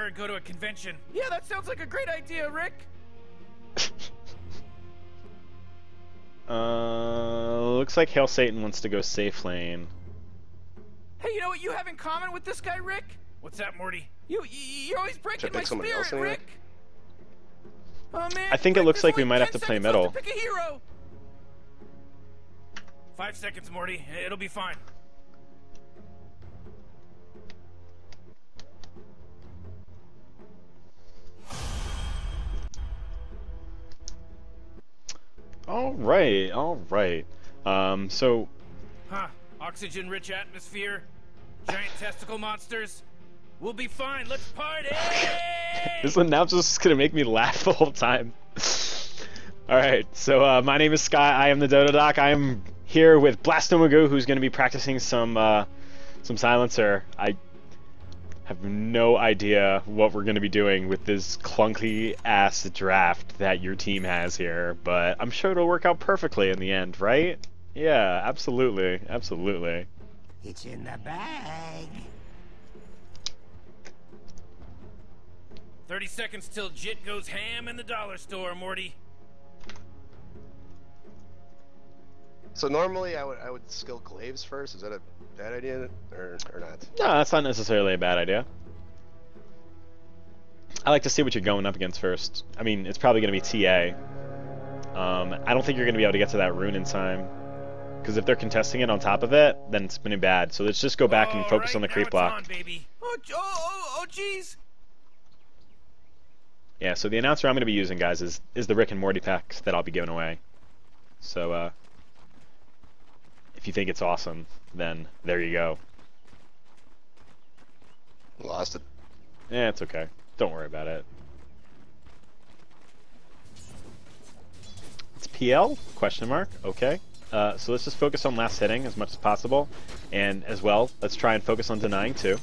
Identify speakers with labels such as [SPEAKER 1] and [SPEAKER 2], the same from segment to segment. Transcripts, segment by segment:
[SPEAKER 1] fire and go to a convention.
[SPEAKER 2] Yeah, that sounds like a great idea, Rick.
[SPEAKER 3] Looks like Hail Satan wants to go safe lane.
[SPEAKER 2] Hey, you know what you have in common with this guy, Rick?
[SPEAKER 1] What's that, Morty?
[SPEAKER 2] You're always breaking my
[SPEAKER 4] somebody
[SPEAKER 2] spirit,
[SPEAKER 4] else in here?
[SPEAKER 2] Rick. Oh man.
[SPEAKER 3] I think it
[SPEAKER 2] Rick,
[SPEAKER 3] looks
[SPEAKER 2] there's
[SPEAKER 3] like we
[SPEAKER 2] only
[SPEAKER 3] might have
[SPEAKER 2] 10
[SPEAKER 3] to play
[SPEAKER 2] seconds left
[SPEAKER 3] middle.
[SPEAKER 2] to pick a hero.
[SPEAKER 1] 5 seconds, Morty. It'll be fine.
[SPEAKER 3] Alright, alright. So...
[SPEAKER 1] Huh. Oxygen-rich atmosphere. Giant testicle monsters. We'll be fine. Let's party!
[SPEAKER 3] This announcer's just gonna make me laugh the whole time. Alright, so my name is sKai. I am the Dodo Doc. I am here with Blastomagoo, who's gonna be practicing some silencer. I have no idea what we're gonna be doing with this clunky ass draft that your team has here, but I'm sure it'll work out perfectly in the end, right? Yeah, absolutely, absolutely.
[SPEAKER 5] It's in the bag.
[SPEAKER 1] 30 seconds till Jit goes ham in the dollar store, Morty.
[SPEAKER 4] So normally I would skill glaives first. Is that a bad idea or not?
[SPEAKER 3] No, that's not necessarily a bad idea. I like to see what you're going up against first. I mean, it's probably going to be TA. I don't think you're going to be able to get to that rune in time. Because if they're contesting it on top of it, then it's been bad. So let's just go back and focus on the creep block.
[SPEAKER 1] On, baby.
[SPEAKER 2] Oh, jeez.
[SPEAKER 3] Yeah, so the announcer I'm going to be using, guys, is the Rick and Morty packs that I'll be giving away. So, if you think it's awesome, then there you go.
[SPEAKER 4] Lost it.
[SPEAKER 3] Yeah, it's okay. Don't worry about it. It's PL? Question mark. Okay. So let's just focus on last hitting as much as possible. And as well, let's try and focus on denying too.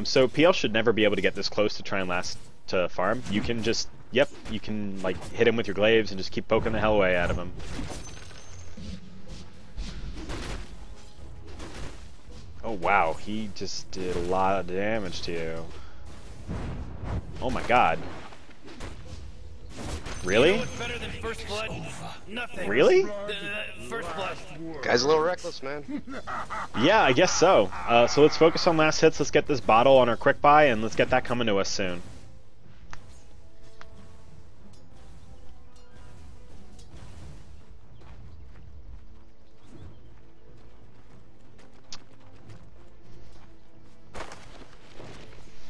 [SPEAKER 3] So PL should never be able to get this close to try and last to farm. You can just, yep, you can like hit him with your glaives and just keep poking the hell away out of him. Oh wow, he just did a lot of damage to you. Oh my god. Really?
[SPEAKER 1] You know what's better than first blood? Nothing.
[SPEAKER 3] Really?
[SPEAKER 1] First blood.
[SPEAKER 4] Guy's a little reckless, man.
[SPEAKER 3] Yeah, I guess so. So let's focus on last hits. Let's get this bottle on our quick buy, and let's get that coming to us soon.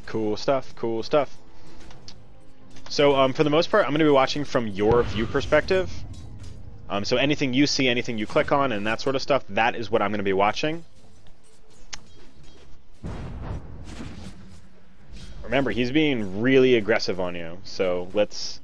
[SPEAKER 3] Cool stuff, cool stuff. So for the most part, I'm going to be watching from your view perspective. So anything you see, anything you click on, and that sort of stuff, that is what I'm going to be watching. Remember, he's being really aggressive on you, so let's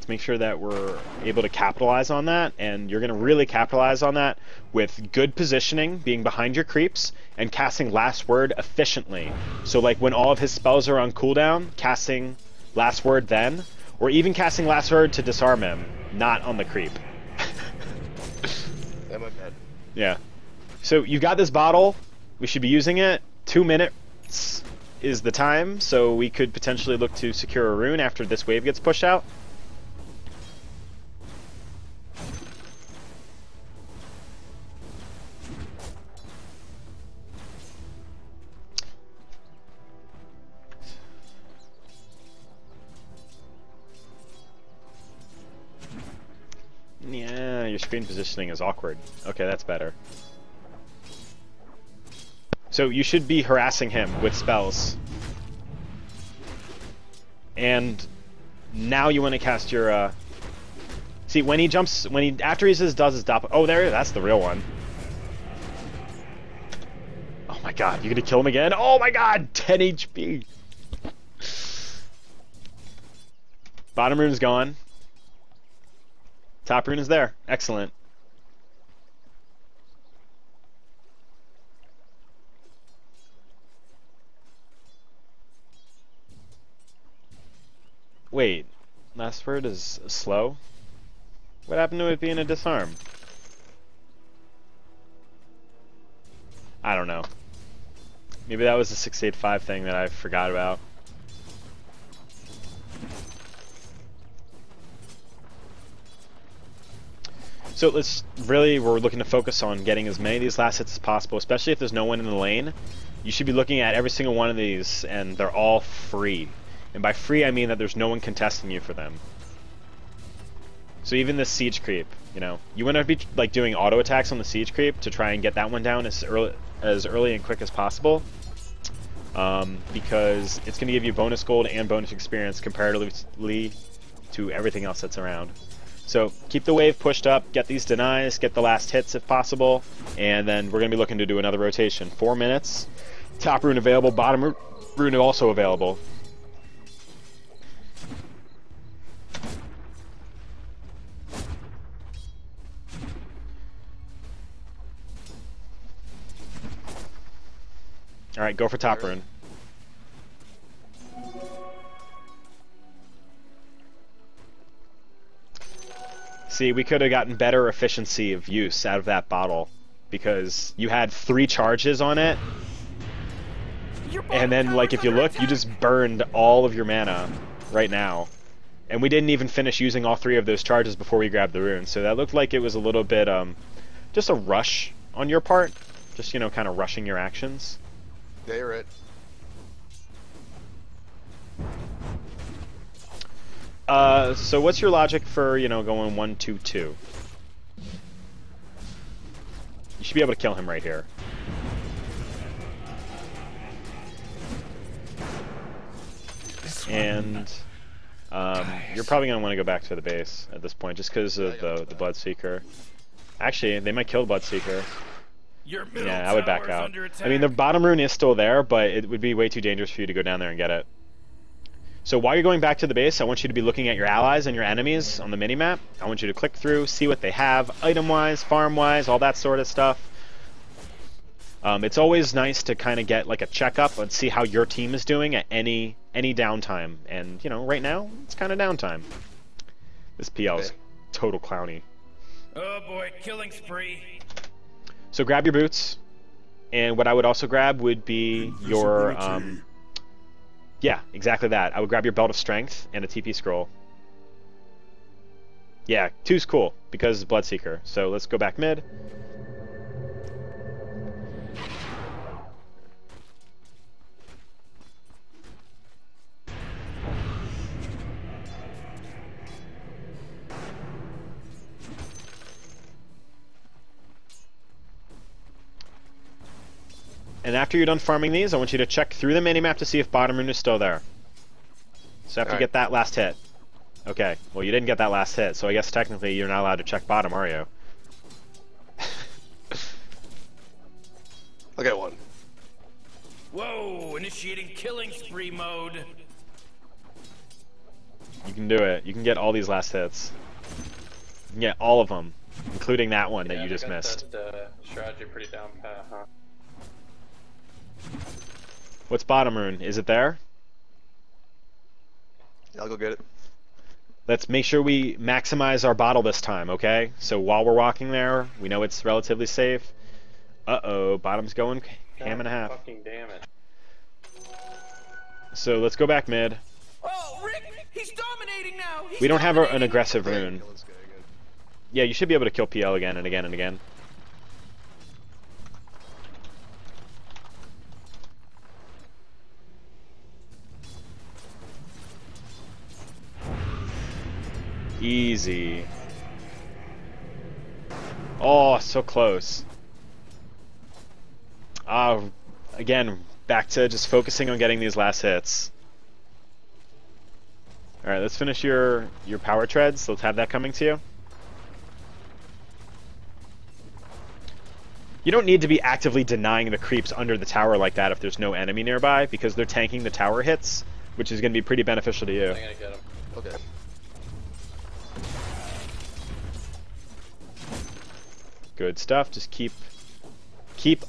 [SPEAKER 3] make sure that we're able to capitalize on that, and you're going to really capitalize on that with good positioning, being behind your creeps, and casting Last Word efficiently. So like when all of his spells are on cooldown, casting Last Word then, or even casting Last Word to disarm him, not on the creep.
[SPEAKER 4] Yeah, my bad.
[SPEAKER 3] Yeah. So you got this bottle. We should be using it. 2 minutes is the time, so we could potentially look to secure a rune after this wave gets pushed out. Yeah, your screen positioning is awkward. Okay, that's better. So you should be harassing him with spells. And now you want to cast your, See, when he jumps, after he does his doppel... Oh, that's the real one. Oh my god, you gonna kill him again? Oh my god, 10 HP! Bottom rune's gone. Top rune is there. Excellent. Wait, last word is slow? What happened to it being a disarm? I don't know. Maybe that was a 685 thing that I forgot about. So we're looking to focus on getting as many of these last hits as possible, especially if there's no one in the lane. You should be looking at every single one of these, and they're all free. And by free, I mean that there's no one contesting you for them. So even this siege creep, you know, you want to be like doing auto attacks on the siege creep to try and get that one down as early and quick as possible, because it's going to give you bonus gold and bonus experience comparatively to everything else that's around. So keep the wave pushed up, get these denies, get the last hits if possible, and then we're going to be looking to do another rotation. 4 minutes, top rune available, bottom rune also available. Alright, go for top rune. See, we could have gotten better efficiency of use out of that bottle, because you had 3 charges on it, and then, like, if you look, you just burned all of your mana right now. And we didn't even finish using all 3 of those charges before we grabbed the rune, so that looked like it was a little bit, just a rush on your part. Just, you know, kind of rushing your actions.
[SPEAKER 4] Yeah, you're right.
[SPEAKER 3] So what's your logic for, you know, going 1-2-2? You should be able to kill him right here. And you're probably going to want to go back to the base at this point, just because of the Bloodseeker. Actually, they might kill the Bloodseeker. Yeah, I would back out. I mean, the bottom rune is still there, but it would be way too dangerous for you to go down there and get it. So while you're going back to the base, I want you to be looking at your allies and your enemies on the minimap. I want you to click through, see what they have, item-wise, farm-wise, all that sort of stuff. It's always nice to kind of get like a checkup and see how your team is doing at any downtime. And, you know, right now, it's kind of downtime. This PL is total clowny.
[SPEAKER 1] Oh boy, killing spree.
[SPEAKER 3] So grab your boots, and what I would also grab would be your, yeah, exactly that. I would grab your Belt of Strength and a TP scroll. Yeah, 2's cool, because it's Bloodseeker. So let's go back mid. And after you're done farming these, I want you to check through the minimap to see if bottom rune is still there. So after you get that last hit. Okay, well you didn't get that last hit, so I guess technically you're not allowed to check bottom, are you?
[SPEAKER 4] I'll get one.
[SPEAKER 1] Whoa, initiating killing spree mode.
[SPEAKER 3] You can do it. You can get all these last hits. You can get all of them, including that one that you just missed.
[SPEAKER 6] That, strategy pretty down pat, huh?
[SPEAKER 3] What's bottom rune? Is it there?
[SPEAKER 4] Yeah, I'll go get it.
[SPEAKER 3] Let's make sure we maximize our bottle this time, okay? So while we're walking there, we know it's relatively safe. Uh-oh, bottom's going ham and a half.
[SPEAKER 6] Fucking damn it.
[SPEAKER 3] So let's go back mid.
[SPEAKER 2] Oh, Rick, he's dominating now.
[SPEAKER 3] We don't have an aggressive
[SPEAKER 4] Yeah,
[SPEAKER 3] rune.
[SPEAKER 4] kill this guy again.
[SPEAKER 3] Yeah, you should be able to kill PL again and again and again. Easy. Oh, so close. Again, back to just focusing on getting these last hits. Alright, let's finish your power treads. Let's have that coming to you. You don't need to be actively denying the creeps under the tower like that if there's no enemy nearby, because they're tanking the tower hits, which is going to be pretty beneficial to you.
[SPEAKER 6] I'm gonna get him.
[SPEAKER 4] Okay.
[SPEAKER 3] Good stuff. Just keep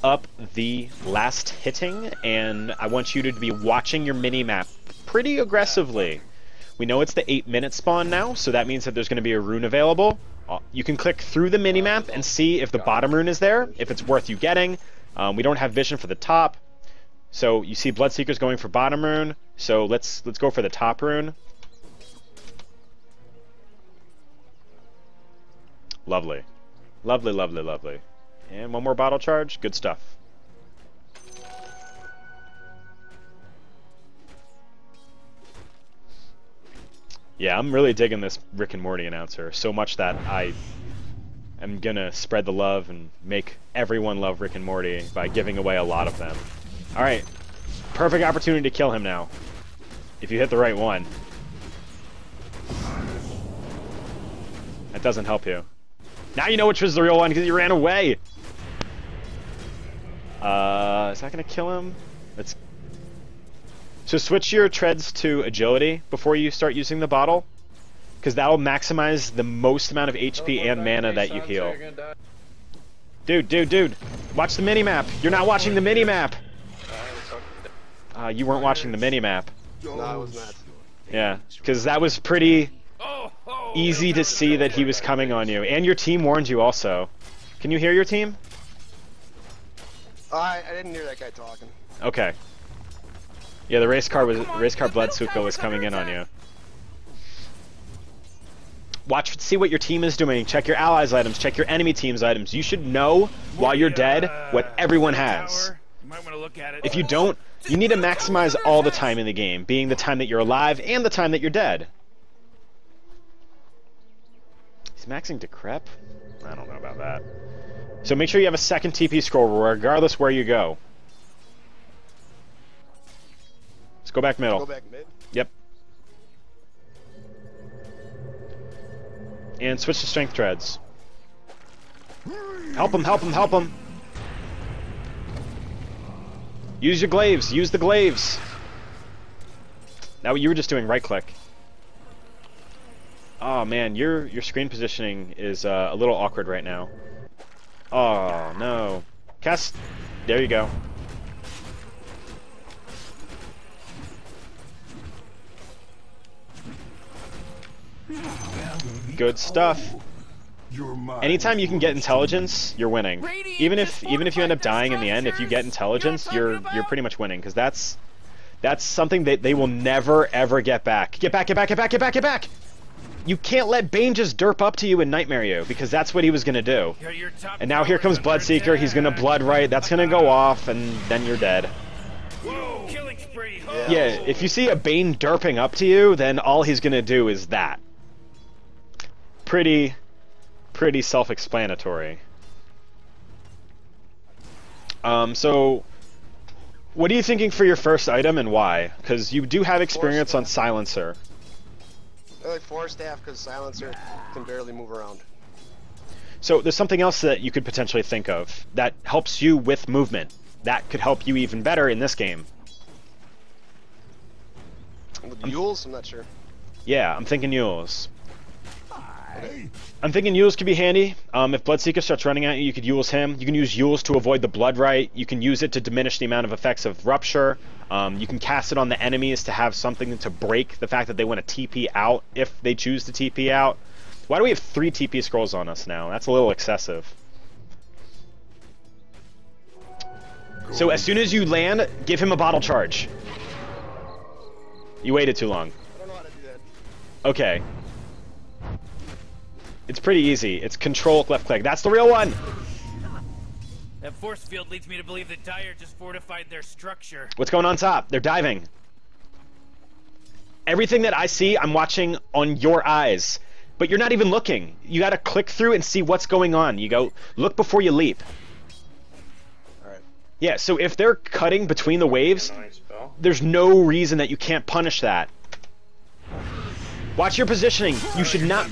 [SPEAKER 3] up the last hitting, and I want you to be watching your mini-map pretty aggressively. We know it's the 8-minute spawn now, so that means that there's going to be a rune available. You can click through the mini-map and see if the bottom rune is there, if it's worth you getting. We don't have vision for the top. So you see Bloodseeker's going for bottom rune. So let's go for the top rune. Lovely. Lovely, lovely, lovely. And one more bottle charge. Good stuff. Yeah, I'm really digging this Rick and Morty announcer. So much that I am gonna spread the love and make everyone love Rick and Morty by giving away a lot of them. Alright. Perfect opportunity to kill him now. If you hit the right one. That doesn't help you. Now you know which was the real one because you ran away. Is that gonna kill him? So switch your treads to agility before you start using the bottle, because that will maximize the most amount of HP and mana that you heal. Dude, watch the mini-map. You're not watching the mini-map. You weren't watching the mini-map.
[SPEAKER 4] No, I was not.
[SPEAKER 3] Yeah, because that was pretty easy to see that he was coming on you, and your team warned you also. Can you hear your team?
[SPEAKER 4] I didn't hear that guy talking.
[SPEAKER 3] Okay. Yeah, the race car Bloodsuka was coming in on you. Watch, see what your team is doing. Check your allies' items. Check your enemy team's items. You should know while you're dead what everyone has.
[SPEAKER 1] You might want to look at it.
[SPEAKER 3] If you don't, you need to maximize all the time in the game, being the time that you're alive and the time that you're dead. He's maxing Decrep? I don't know about that. So make sure you have a second TP scroll regardless where you go. Let's go back middle.
[SPEAKER 4] Go back mid.
[SPEAKER 3] Yep. And switch to strength treads. Help him, help him, help him. Use your glaives, use the glaives. Now you were just doing right click. Oh man, your screen positioning is a little awkward right now. Oh no. Cast. There you go. Good stuff. Anytime you can get intelligence, you're winning. Even if you end up dying in the end, if you get intelligence, you're pretty much winning, because that's something that they will never ever get back. Get back, get back, get back, get back, get back! You can't let Bane just derp up to you and nightmare you, because that's what he was gonna do. And now here comes Bloodseeker, he's gonna blood right, that's gonna go off, and then you're dead.
[SPEAKER 1] Whoa, killing spree.
[SPEAKER 3] Yeah, if you see a Bane derping up to you, then all he's gonna do is that. Pretty self-explanatory. So, what are you thinking for your first item and why? Because you do have experience on Silencer.
[SPEAKER 4] I like Force Staff because Silencer can barely move around.
[SPEAKER 3] So there's something else that you could potentially think of that helps you with movement. That could help you even better in this game.
[SPEAKER 4] With Yules? I'm not sure.
[SPEAKER 3] Yeah, I'm thinking Yules. I'm thinking Yules could be handy. If Bloodseeker starts running at you, you could Yules him. You can use Yules to avoid the Blood Right. You can use it to diminish the amount of effects of Rupture. You can cast it on the enemies to have something to break the fact that they want to TP out if they choose to TP out. Why do we have 3 TP scrolls on us now? That's a little excessive. So as soon as you land, give him a bottle charge. You waited too long.
[SPEAKER 4] I don't know how to do that.
[SPEAKER 3] Okay. It's pretty easy. It's control, left click. That's the real one!
[SPEAKER 1] That force field leads me to believe that Dire just fortified their structure.
[SPEAKER 3] What's going on top? They're diving. Everything that I see, I'm watching on your eyes. But you're not even looking. You gotta click through and see what's going on. You go, look before you leap.
[SPEAKER 4] Alright.
[SPEAKER 3] Yeah, so if they're cutting between the waves, there's no reason that you can't punish that. Watch your positioning. You should not...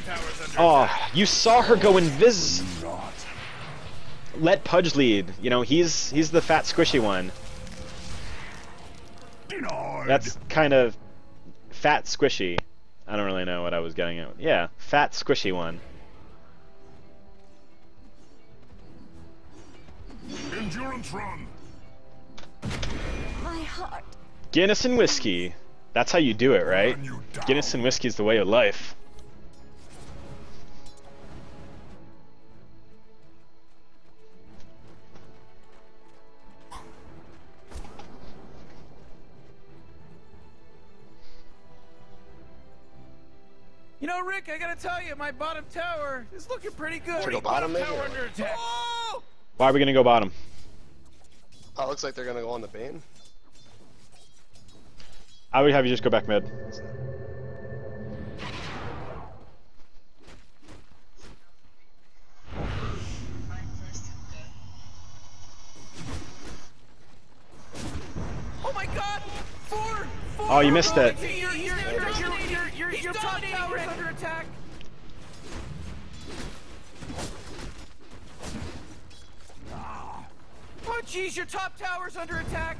[SPEAKER 3] Oh, you saw her go invis... Let Pudge lead. You know, he's the fat squishy one. That's kind of fat squishy. I don't really know what I was getting at. Yeah, fat squishy one.
[SPEAKER 7] Endurance run.
[SPEAKER 8] My heart.
[SPEAKER 3] Guinness and whiskey. That's how you do it, right? Guinness and whiskey is the way of life.
[SPEAKER 2] You know, Rick, I gotta tell you, my bottom tower is looking pretty good.
[SPEAKER 4] Should we go bottom maybe?
[SPEAKER 1] Tower
[SPEAKER 4] or-
[SPEAKER 1] under attack.
[SPEAKER 2] Oh!
[SPEAKER 3] Why are we gonna go bottom?
[SPEAKER 4] Oh, looks like they're gonna go on the Bane.
[SPEAKER 3] I would have you just go back mid.
[SPEAKER 2] Oh my God! Four!
[SPEAKER 3] Oh, you missed it.
[SPEAKER 2] Your top tower is under attack. Oh jeez, your top tower's under attack.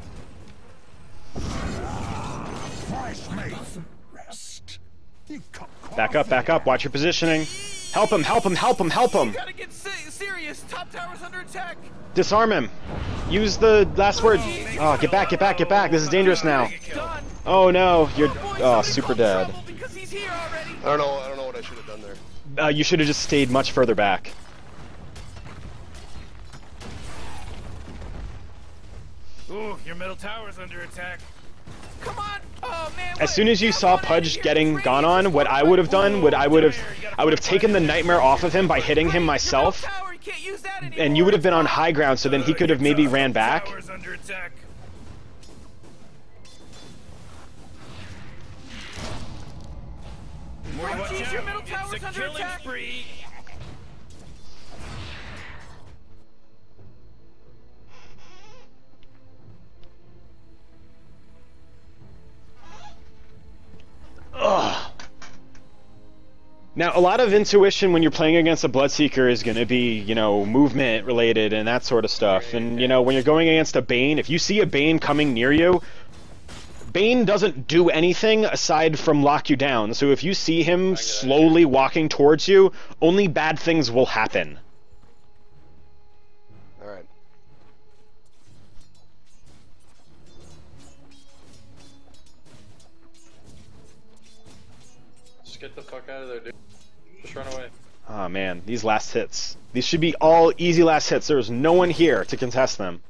[SPEAKER 7] Fresh mate. Rest. You come
[SPEAKER 3] Back up. Watch your positioning. Help him.
[SPEAKER 2] You gotta get serious. Top tower's under attack.
[SPEAKER 3] Disarm him. Use the last word. Oh, get back. This is dangerous now.
[SPEAKER 2] Done.
[SPEAKER 3] Oh no, you're
[SPEAKER 2] Boys,
[SPEAKER 3] super
[SPEAKER 2] I'm in
[SPEAKER 3] dead.
[SPEAKER 2] trouble because he's here already.
[SPEAKER 4] I don't know what I should have done there.
[SPEAKER 3] You should have just stayed much further back.
[SPEAKER 1] Ooh, your middle tower's under attack.
[SPEAKER 2] Come on. Oh man.
[SPEAKER 3] As soon as you saw Pudge getting gone on, what I would have done, I would have taken the nightmare off of him by hitting him myself, and you would have been on high ground, so then he could have maybe ran back.
[SPEAKER 1] Tower's under attack. Watch
[SPEAKER 2] Jeez,
[SPEAKER 1] out,
[SPEAKER 2] your middle
[SPEAKER 1] it's
[SPEAKER 2] tower's
[SPEAKER 1] a
[SPEAKER 2] under
[SPEAKER 1] killing
[SPEAKER 2] attack.
[SPEAKER 1] spree.
[SPEAKER 3] Ugh. Now, a lot of intuition when you're playing against a Bloodseeker is going to be, you know, movement related and that sort of stuff. And, you know, when you're going against a Bane, if you see a Bane coming near you, Bane doesn't do anything aside from lock you down. So if you see him slowly walking towards you, only bad things will happen.
[SPEAKER 4] Alright.
[SPEAKER 6] Just get the fuck out of there, dude. Just run away.
[SPEAKER 3] Oh man, these last hits. These should be all easy last hits. There's no one here to contest them.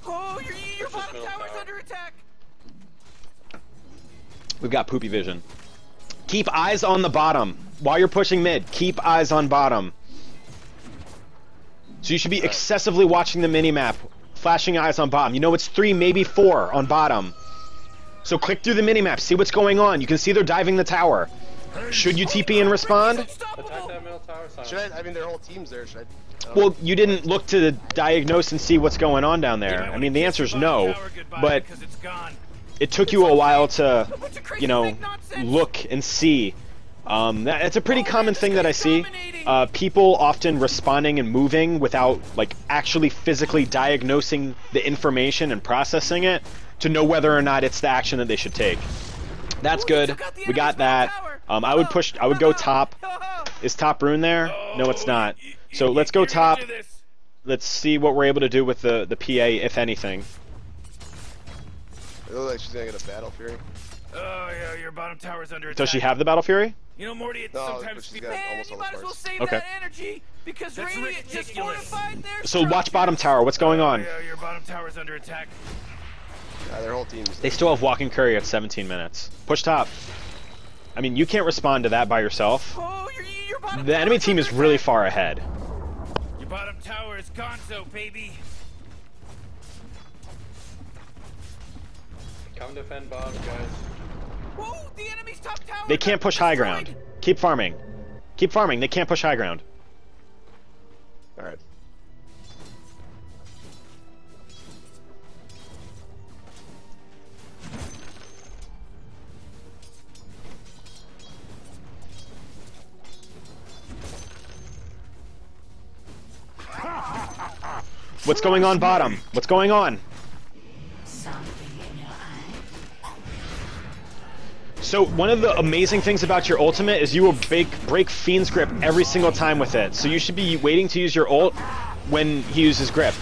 [SPEAKER 2] Oh, your bottom
[SPEAKER 6] middle
[SPEAKER 2] tower's
[SPEAKER 6] tower.
[SPEAKER 2] under attack.
[SPEAKER 3] We've got poopy vision. Keep eyes on the bottom. While you're pushing mid, keep eyes on bottom. So you should be excessively watching the minimap, flashing eyes on bottom. You know it's 3, maybe 4 on bottom. So click through the minimap, see what's going on. You can see they're diving the tower. Should you TP and respond?
[SPEAKER 6] Attack that middle tower, Simon.
[SPEAKER 4] Should I mean, their whole team's there. Should I?
[SPEAKER 3] Well, you didn't look to diagnose and see what's going on down there. I mean, the answer is no, but it took you a while to, you know, look and see. It's a pretty common thing that I see. People often responding and moving without, like, actually physically diagnosing the information and processing it to know whether or not it's the action that they should take. That's good. We got that. I would go top. Is top rune there? No, it's not. So let's go top. Let's see what we're able to do with the PA, if anything.
[SPEAKER 4] It looks like she's gonna get a Battle Fury.
[SPEAKER 1] Oh yeah, your bottom tower's under attack.
[SPEAKER 3] Does she have the Battle Fury?
[SPEAKER 1] You know, Morty, it's
[SPEAKER 4] No,
[SPEAKER 1] sometimes
[SPEAKER 4] but she's
[SPEAKER 1] people...
[SPEAKER 4] got
[SPEAKER 2] Man,
[SPEAKER 4] almost
[SPEAKER 2] you
[SPEAKER 4] all the
[SPEAKER 2] might as well
[SPEAKER 4] parts.
[SPEAKER 2] save
[SPEAKER 3] Okay.
[SPEAKER 2] that energy because
[SPEAKER 1] That's
[SPEAKER 2] Radiant just
[SPEAKER 1] ridiculous.
[SPEAKER 2] fortified their
[SPEAKER 3] So watch bottom
[SPEAKER 2] structures.
[SPEAKER 3] tower. What's going on?
[SPEAKER 1] Yeah, your bottom tower's under attack.
[SPEAKER 4] Their whole team's
[SPEAKER 3] They still have walking courier at 17 minutes. Push top. I mean, you can't respond to that by yourself.
[SPEAKER 2] Oh, your bottom
[SPEAKER 3] The enemy
[SPEAKER 2] tower's
[SPEAKER 3] team
[SPEAKER 2] under
[SPEAKER 3] is really
[SPEAKER 2] attack.
[SPEAKER 3] far ahead.
[SPEAKER 1] Your bottom tower is gonzo, baby.
[SPEAKER 6] Come defend bottom, guys.
[SPEAKER 2] Whoa, the enemy's top tower.
[SPEAKER 3] They can't
[SPEAKER 2] got
[SPEAKER 3] push high
[SPEAKER 2] destroyed.
[SPEAKER 3] ground. Keep farming. Keep farming. They can't push high ground.
[SPEAKER 4] Alright.
[SPEAKER 3] What's going on bottom? What's going on? So one of the amazing things about your ultimate is you will break Fiend's grip every single time with it. So you should be waiting to use your ult when he uses grip.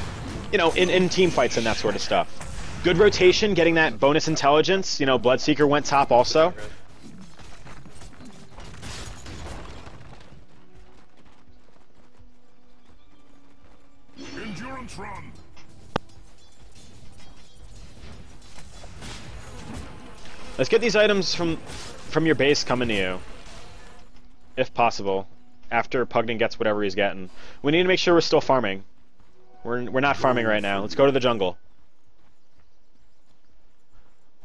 [SPEAKER 3] You know, in team fights and that sort of stuff. Good rotation, getting that bonus intelligence. You know, Bloodseeker went top also.
[SPEAKER 7] Endurance run.
[SPEAKER 3] Let's get these items from from your base coming to you, if possible, after Pugden gets whatever he's getting. We need to make sure we're still farming. We're not farming right now. Let's go to the jungle.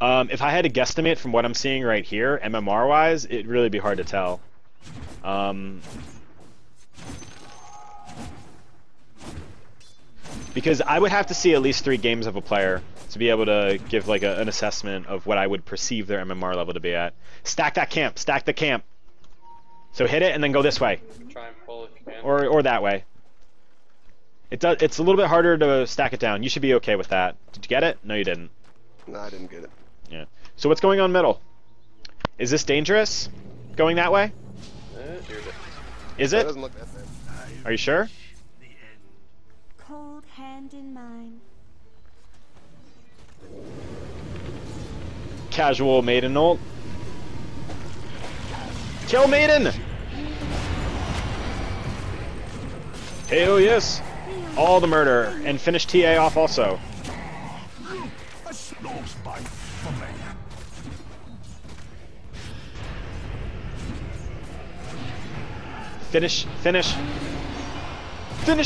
[SPEAKER 3] If I had to guesstimate from what I'm seeing right here, MMR-wise, it'd really be hard to tell. Because I would have to see at least 3 games of a player to be able to give like an assessment of what I would perceive their MMR level to be at. Stack that camp. Stack the camp. So hit it and then go this way.
[SPEAKER 6] Try and pull if you can.
[SPEAKER 3] Or that way. It's a little bit harder to stack it down. You should be okay with that. Did you get it? No, you didn't.
[SPEAKER 4] No, I didn't get it.
[SPEAKER 3] Yeah. So what's going on middle? Is this dangerous? Going that way? Is
[SPEAKER 4] It
[SPEAKER 3] it?
[SPEAKER 4] doesn't look that bad.
[SPEAKER 3] Are you sure?
[SPEAKER 8] Cold hand in mine.
[SPEAKER 3] Casual maiden ult. Kill maiden! Hell yes! All the murder, and finish TA off also.
[SPEAKER 7] A snow's bite for me.
[SPEAKER 3] Finish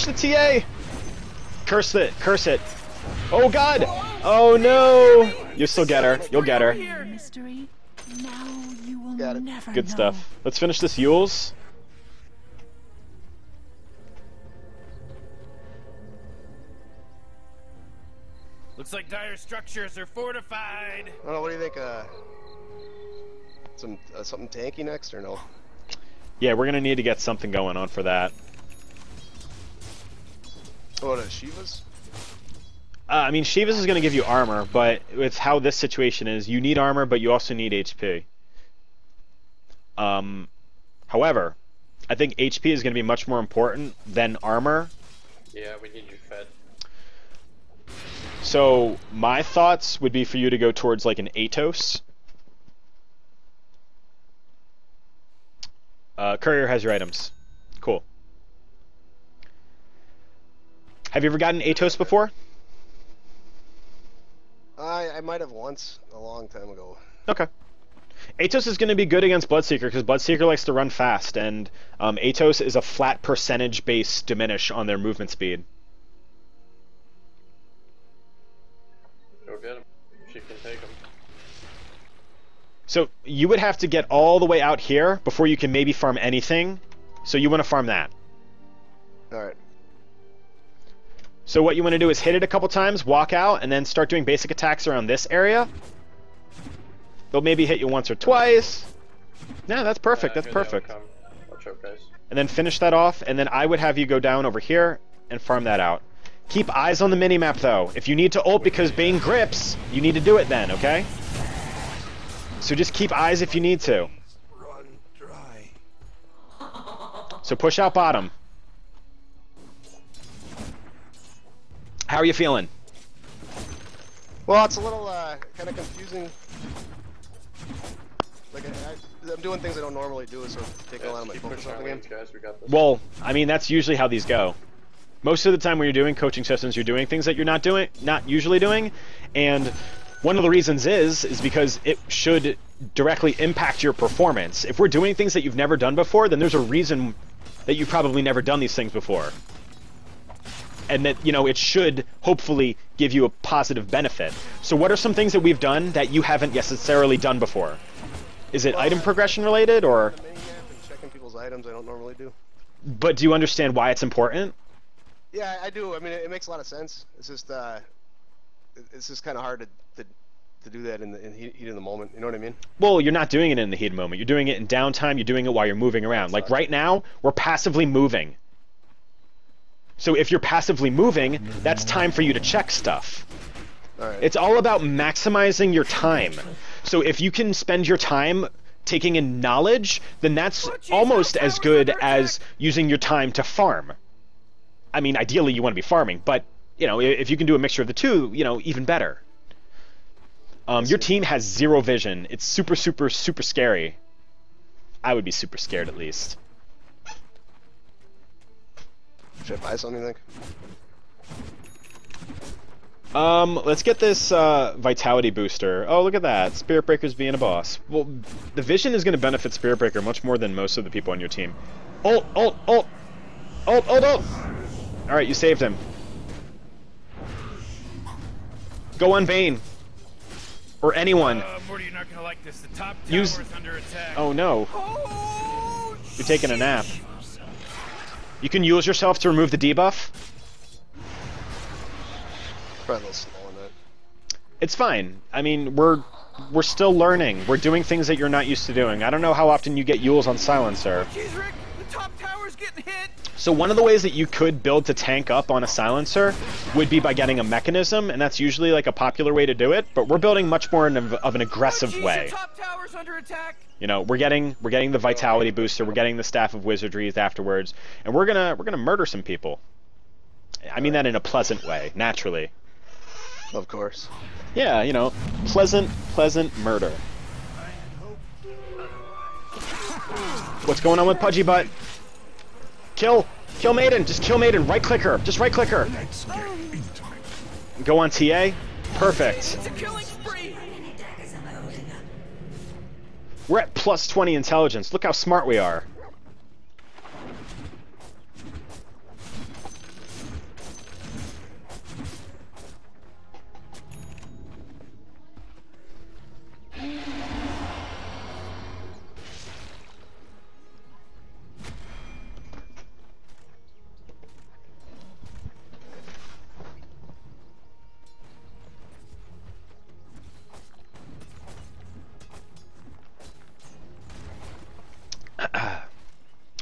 [SPEAKER 3] the TA! Curse it, curse it. Oh god! Oh no! You'll still get her, you'll get her.
[SPEAKER 8] Mystery. Now you will
[SPEAKER 4] Got it.
[SPEAKER 8] never
[SPEAKER 3] Good
[SPEAKER 8] know.
[SPEAKER 3] stuff. Let's finish this Yules.
[SPEAKER 1] Looks like dire structures are fortified.
[SPEAKER 4] I don't know, what do you think? Something tanky next or no?
[SPEAKER 3] Yeah, we're gonna need to get something going on for that.
[SPEAKER 4] What, Shiva's?
[SPEAKER 3] I mean, Shivas is gonna give you armor, but with how this situation is, you need armor, but you also need HP. However, I think HP is gonna be much more important than armor.
[SPEAKER 6] Yeah, we need you fed.
[SPEAKER 3] So my thoughts would be for you to go towards like an Atos. Courier has your items. Cool. Have you ever gotten Atos before?
[SPEAKER 4] I might have once, a long time ago.
[SPEAKER 3] Okay. Atos is going to be good against Bloodseeker because Bloodseeker likes to run fast, and Atos is a flat percentage base diminish on their movement speed.
[SPEAKER 6] Go get him. She can take him.
[SPEAKER 3] So you would have to get all the way out here before you can maybe farm anything. So you want to farm that.
[SPEAKER 4] Alright.
[SPEAKER 3] So what you want to do is hit it a couple times, walk out, and then start doing basic attacks around this area. They'll maybe hit you once or twice. Yeah, that's perfect. That's perfect.
[SPEAKER 6] Watch out, guys.
[SPEAKER 3] And then finish that off, and then I would have you go down over here and farm that out. Keep eyes on the minimap, though. If you need to ult because Bane grips, you need to do it then, okay? So just keep eyes if you need to.
[SPEAKER 7] Run dry.
[SPEAKER 3] So push out bottom. How are you feeling?
[SPEAKER 4] Well, it's a little kind of confusing. Like I'm doing things I don't normally do, so it's taking a lot of my
[SPEAKER 6] Keep
[SPEAKER 4] focus
[SPEAKER 6] pushing
[SPEAKER 4] off
[SPEAKER 6] our
[SPEAKER 4] the game.
[SPEAKER 6] lanes, guys. We got this.
[SPEAKER 3] Well, I mean, that's usually how these go. Most of the time when you're doing coaching sessions, you're doing things that you're not usually doing, and one of the reasons is because it should directly impact your performance. If we're doing things that you've never done before, then there's a reason that you've probably never done these things before. And that, you know, it should hopefully give you a positive benefit. So what are some things that we've done that you haven't necessarily done before? Is it item progression related, or?
[SPEAKER 4] The minimap and checking people's items I don't normally do.
[SPEAKER 3] But do you understand why it's important?
[SPEAKER 4] Yeah, I do. I mean, it makes a lot of sense. It's just kind of hard to do that in the heat of the moment. You know what I mean?
[SPEAKER 3] Well, you're not doing it in the heat of the moment. You're doing it in downtime. You're doing it while you're moving around. Like right now, we're passively moving. So if you're passively moving, that's time for you to check stuff.
[SPEAKER 4] All right.
[SPEAKER 3] It's all about maximizing your time. So if you can spend your time taking in knowledge, then that's almost as good as using your time to farm. I mean, ideally you want to be farming, but you know, if you can do a mixture of the two, you know, even better. Your team has zero vision. It's super, super, super scary. I would be super scared at least.
[SPEAKER 4] Should I buy something, you think?
[SPEAKER 3] Let's get this vitality booster. Oh, look at that. Spirit Breaker's being a boss. Well, the Vision is going to benefit Spirit Breaker much more than most of the people on your team. Ult, ult, ult! Ult, ult, ult! Alright, you saved him. Go on Bane. Or anyone.
[SPEAKER 1] Morty, you're not gonna like this. The top tower
[SPEAKER 3] Use...
[SPEAKER 1] is under attack.
[SPEAKER 3] Oh no.
[SPEAKER 2] Oh,
[SPEAKER 3] You're taking a nap. You can use yourself to remove the debuff.
[SPEAKER 4] Probably a little slow on that.
[SPEAKER 3] It's fine. I mean, we're still learning. We're doing things that you're not used to doing. I don't know how often you get Yules on Silencer.
[SPEAKER 2] Jeez, Rick, the top tower's getting hit.
[SPEAKER 3] So one of the ways that you could build to tank up on a Silencer would be by getting a mechanism, and that's usually like a popular way to do it, but we're building much more of an aggressive
[SPEAKER 2] Jeez,
[SPEAKER 3] way.
[SPEAKER 2] the top tower's under attack.
[SPEAKER 3] You know, we're getting the Vitality booster, we're getting the Staff of Wizardries afterwards, and we're gonna murder some people. I mean that in a pleasant way, naturally.
[SPEAKER 4] Of course.
[SPEAKER 3] Yeah, you know, pleasant murder. What's going on with Pudgy Butt? Kill Maiden, just kill Maiden, right click her, just right click her.
[SPEAKER 7] Let's get into it.
[SPEAKER 3] Go on TA, perfect.
[SPEAKER 2] It's a killing spree.
[SPEAKER 3] We're at plus 20 intelligence, look how smart we are.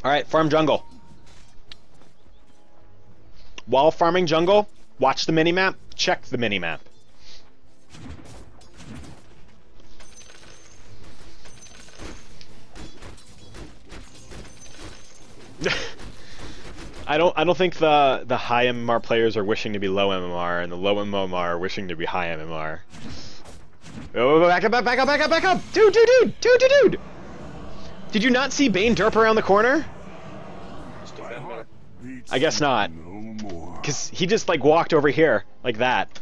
[SPEAKER 3] Alright, farm jungle. While farming jungle, watch the minimap, check the minimap. I don't think the high MMR players are wishing to be low MMR, and the low MMR are wishing to be high MMR. Oh, back up! Dude! Did you not see Bane derp around the corner? I guess not. Because he just, like, walked over here, like that.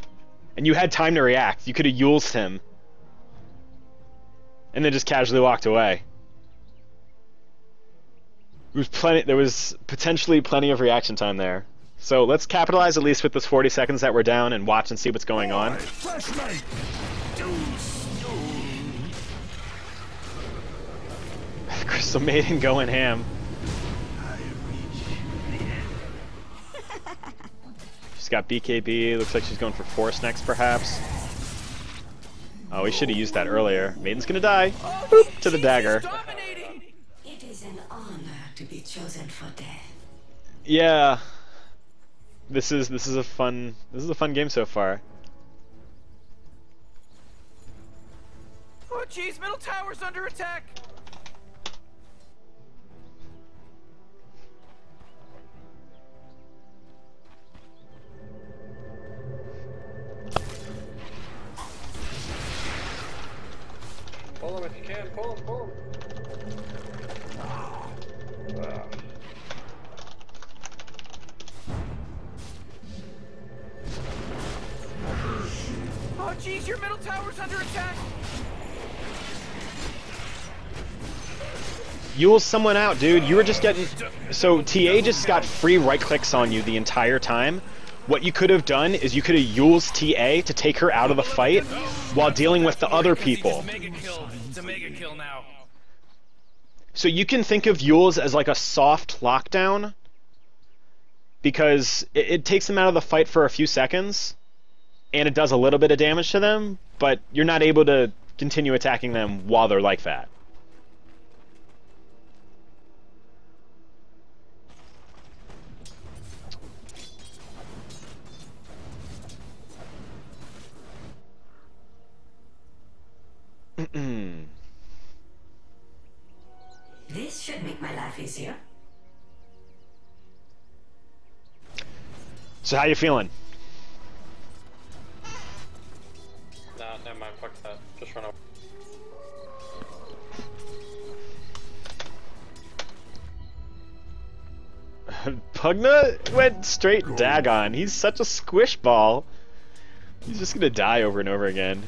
[SPEAKER 3] And you had time to react. You could have Yulesed him. And then just casually walked away. There was potentially plenty of reaction time there. So let's capitalize at least with this 40 seconds that we're down and watch and see what's going on. Crystal Maiden going ham. She's got BKB, looks like she's going for Force next perhaps. Oh, we should have used that earlier. Maiden's gonna die. Boop, to the dagger.
[SPEAKER 5] It is an honor to be chosen for death.
[SPEAKER 3] Yeah. This is a fun game so far.
[SPEAKER 2] Oh jeez, middle tower's under attack.
[SPEAKER 6] Pull him if you can, pull him.
[SPEAKER 2] Oh jeez, your middle tower's under attack.
[SPEAKER 3] Yule someone out, dude. You were just getting... So, TA just got free right clicks on you the entire time. What you could have done is you could have used TA to take her out of the fight while dealing with the other people.
[SPEAKER 1] It's a mega kill now.
[SPEAKER 3] So you can think of Yules as like a soft lockdown, because it takes them out of the fight for a few seconds, and it does a little bit of damage to them, but you're not able to continue attacking them while they're like that.
[SPEAKER 5] This should make my life easier.
[SPEAKER 3] So how you feeling?
[SPEAKER 6] Nah, never mind, fuck that. Just run over.
[SPEAKER 3] Pugna went straight Dagon. He's such a squish ball. He's just gonna die over and over again.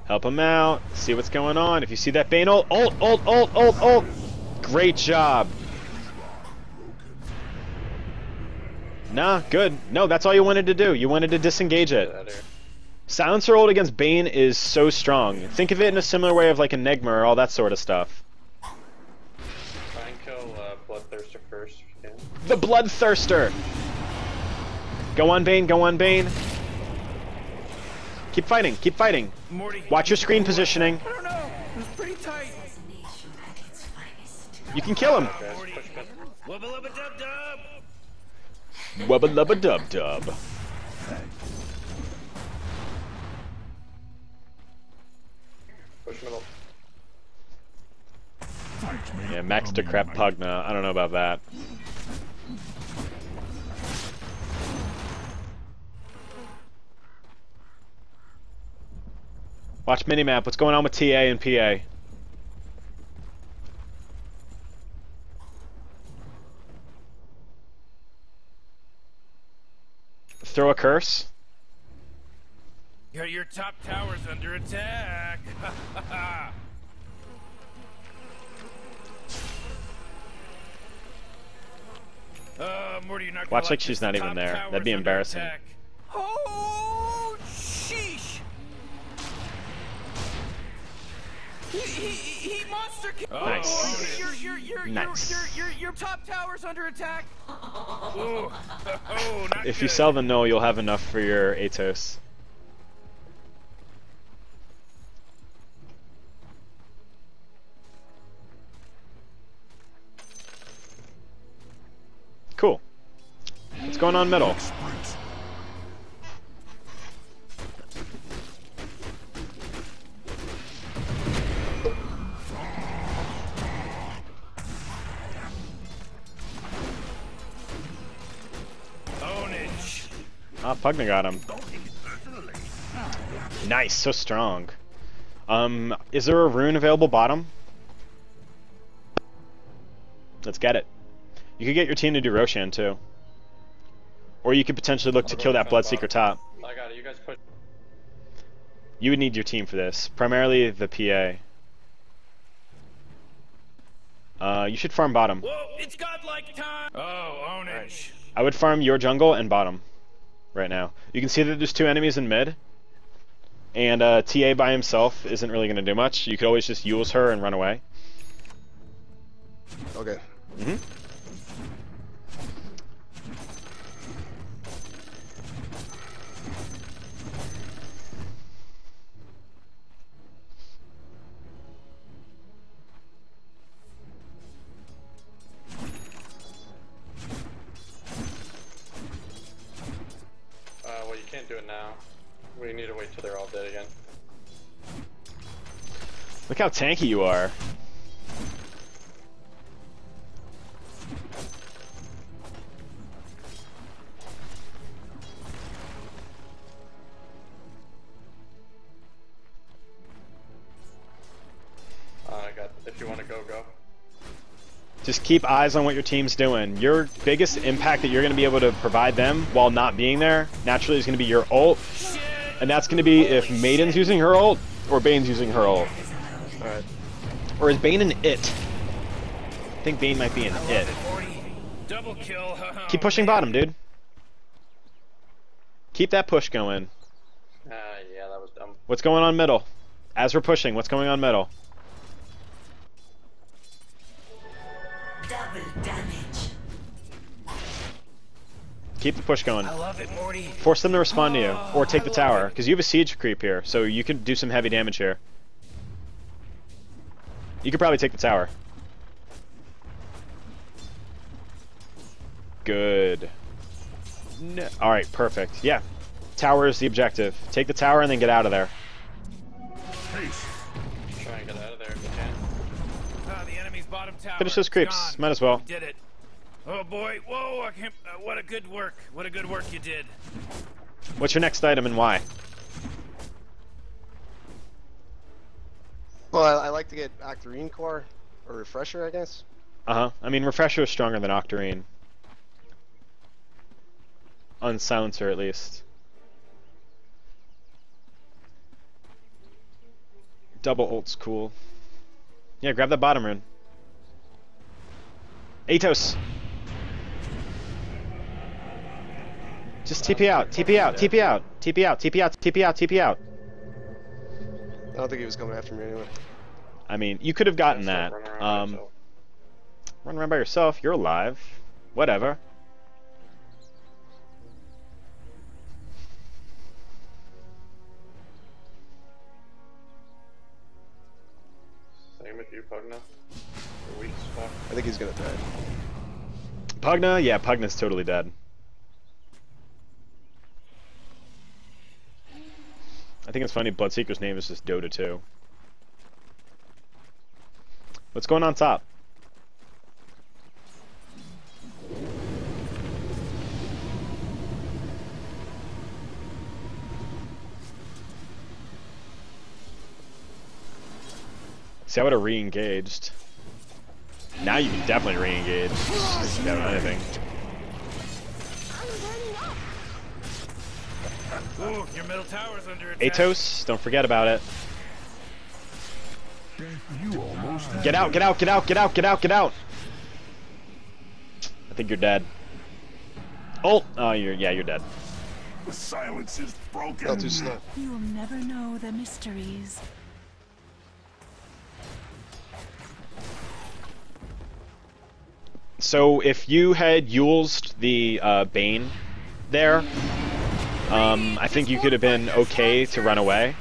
[SPEAKER 3] Help him out. See what's going on. If you see that Bane ult, ult. Great job. Nah, good. No, that's all you wanted to do. You wanted to disengage it. Silencer ult against Bane is so strong. Think of it in a similar way of like a Enigma or all that sort of stuff.
[SPEAKER 6] Try and kill Bloodthirster first if you can.
[SPEAKER 3] The Bloodthirster! Go on, Bane, go on, Bane. Keep fighting, keep fighting.
[SPEAKER 1] Morty.
[SPEAKER 3] Watch your screen positioning.
[SPEAKER 2] I don't know. It was pretty tight.
[SPEAKER 3] You can kill him.
[SPEAKER 1] Morty. Wubba lubba dub dub.
[SPEAKER 3] Wubba lubba dub dub.
[SPEAKER 6] Push middle.
[SPEAKER 3] Yeah, Max Decrep Pugna. I don't know about that. Watch minimap. What's going on with TA and PA? Throw a curse.
[SPEAKER 1] Your top tower's under attack. Morty, you're not gonna
[SPEAKER 3] Watch like
[SPEAKER 1] this.
[SPEAKER 3] she's not even
[SPEAKER 1] Top
[SPEAKER 3] there.
[SPEAKER 1] tower's
[SPEAKER 3] That'd be
[SPEAKER 1] under
[SPEAKER 3] embarrassing.
[SPEAKER 1] attack.
[SPEAKER 2] Oh, sheesh. He monster killed.
[SPEAKER 1] Oh,
[SPEAKER 3] Nice.
[SPEAKER 2] Your top tower's under attack.
[SPEAKER 1] Ooh. Oh, not
[SPEAKER 3] If
[SPEAKER 1] good.
[SPEAKER 3] you sell the null, you'll have enough for your Atos. Cool. What's going on middle?
[SPEAKER 7] Sprint.
[SPEAKER 1] Ownage.
[SPEAKER 3] Ah, Pugna got him. Nice, so strong. Is there a rune available bottom? Let's get it. You could get your team to do Roshan too. Or you could potentially look to kill that Bloodseeker top.
[SPEAKER 6] I got it. You guys push.
[SPEAKER 3] You would need your team for this. Primarily the PA. You should farm bottom.
[SPEAKER 1] Whoa, it's godlike time. Oh, ownage.
[SPEAKER 3] I would farm your jungle and bottom right now. You can see that there's two enemies in mid. And TA by himself isn't really going to do much. You could always just use her and run away.
[SPEAKER 4] Okay.
[SPEAKER 3] Mm-hmm.
[SPEAKER 6] Well, you can't do it now. We need to wait till they're all dead again.
[SPEAKER 3] Look how tanky you are.
[SPEAKER 6] I got. If you want to go, go.
[SPEAKER 3] Just keep eyes on what your team's doing. Your biggest impact that you're going to be able to provide them while not being there, naturally, is going to be your ult. And that's going to be if Maiden's using her ult, or Bane's using her ult.
[SPEAKER 4] Alright.
[SPEAKER 3] Or is Bane an it? I think Bane might be an it.
[SPEAKER 1] Double kill.
[SPEAKER 3] Keep pushing bottom, dude. Keep that push going.
[SPEAKER 6] Yeah, that was dumb.
[SPEAKER 3] What's going on middle? As we're pushing, what's going on middle?
[SPEAKER 5] Double damage.
[SPEAKER 3] Keep the push going.
[SPEAKER 1] I love it, Morty.
[SPEAKER 3] Force them to respond to you, or take the tower, because you have a siege creep here, so you can do some heavy damage here. You could probably take the tower. Good. No. Alright, perfect. Yeah. Tower is the objective. Take the tower and then get out of there.
[SPEAKER 7] Haste.
[SPEAKER 6] Try and get out of there if you can.
[SPEAKER 1] The enemy's bottom tower.
[SPEAKER 3] Finish those creeps.
[SPEAKER 1] Gone.
[SPEAKER 3] Might as well.
[SPEAKER 1] We did it. Oh boy. Whoa. I can't, what a good work. What a good work you did.
[SPEAKER 3] What's your next item and why?
[SPEAKER 4] Well, I like to get Octarine Core, or Refresher, I guess.
[SPEAKER 3] Uh-huh. I mean, Refresher is stronger than Octarine. on silencer at least. Double ult's cool. Yeah, grab that bottom rune. Atos! Just TP out, TP out, TP out, TP out, TP out, TP out, TP out.
[SPEAKER 4] I don't think he was coming after me anyway.
[SPEAKER 3] I mean, you could have gotten that. Run around by yourself, you're alive. Whatever.
[SPEAKER 6] Same with you, Pugna. You're weak as fuck.
[SPEAKER 4] I think he's gonna die.
[SPEAKER 3] Pugna? Yeah, Pugna's totally dead. I think it's funny, Bloodseeker's name is just Dota 2. What's going on top? See, I would have re-engaged. Now you can definitely re-engage. Just don't know anything.
[SPEAKER 1] Ooh, your middle tower's under attack.
[SPEAKER 3] Atos, don't forget about it.
[SPEAKER 7] You almost had
[SPEAKER 3] Get out, get out, get out, get out, get out, get out! I think you're dead. Ult! Oh, you're dead.
[SPEAKER 7] The silence is broken.
[SPEAKER 4] Not too slow.
[SPEAKER 8] You will never know the mysteries.
[SPEAKER 3] So if you had Yulesed the Bane there, I think you could have been okay to run away.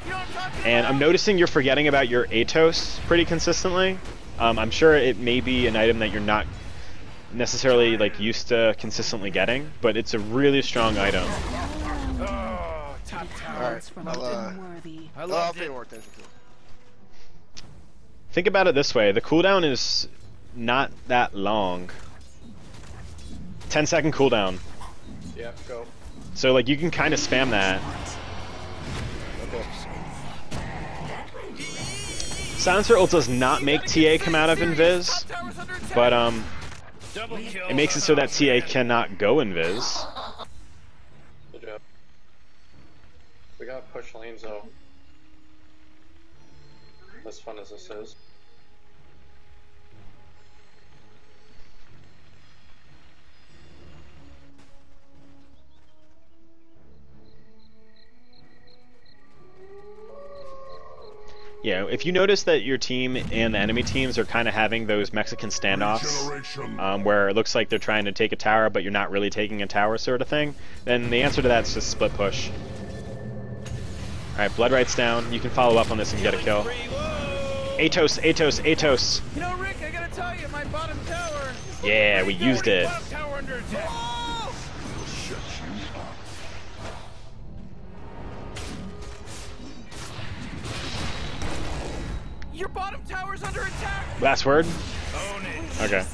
[SPEAKER 3] And I'm noticing you're forgetting about your Atos pretty consistently. I'm sure it may be an item that you're not necessarily like used to consistently getting, but it's a really strong item.
[SPEAKER 1] Oh, top tower.
[SPEAKER 4] Alright, I'll pay more attention to it.
[SPEAKER 3] Think about it this way, the cooldown is not that long. 10-second cooldown.
[SPEAKER 6] Yeah, go.
[SPEAKER 3] So like you can kind of spam that.
[SPEAKER 4] Okay.
[SPEAKER 3] Silencer ult does not make TA come out of invis, but
[SPEAKER 1] Double kill.
[SPEAKER 3] it makes it so that TA cannot go invis.
[SPEAKER 6] Good job. We gotta push lanes though. As fun as this is.
[SPEAKER 3] Yeah, if you notice that your team and the enemy teams are kind of having those Mexican standoffs, where it looks like they're trying to take a tower, but you're not really taking a tower sort of thing, then the answer to that is just split push. Alright, Blood Right's down. You can follow up on this and get a kill. Atos, Atos, Atos!
[SPEAKER 2] You know, Rick, I gotta tell you, my bottom tower.
[SPEAKER 3] Yeah, we used it.
[SPEAKER 1] Bottom tower under attack.
[SPEAKER 2] Oh! Your bottom tower's under attack.
[SPEAKER 3] Last word?
[SPEAKER 1] Own it.
[SPEAKER 3] Okay.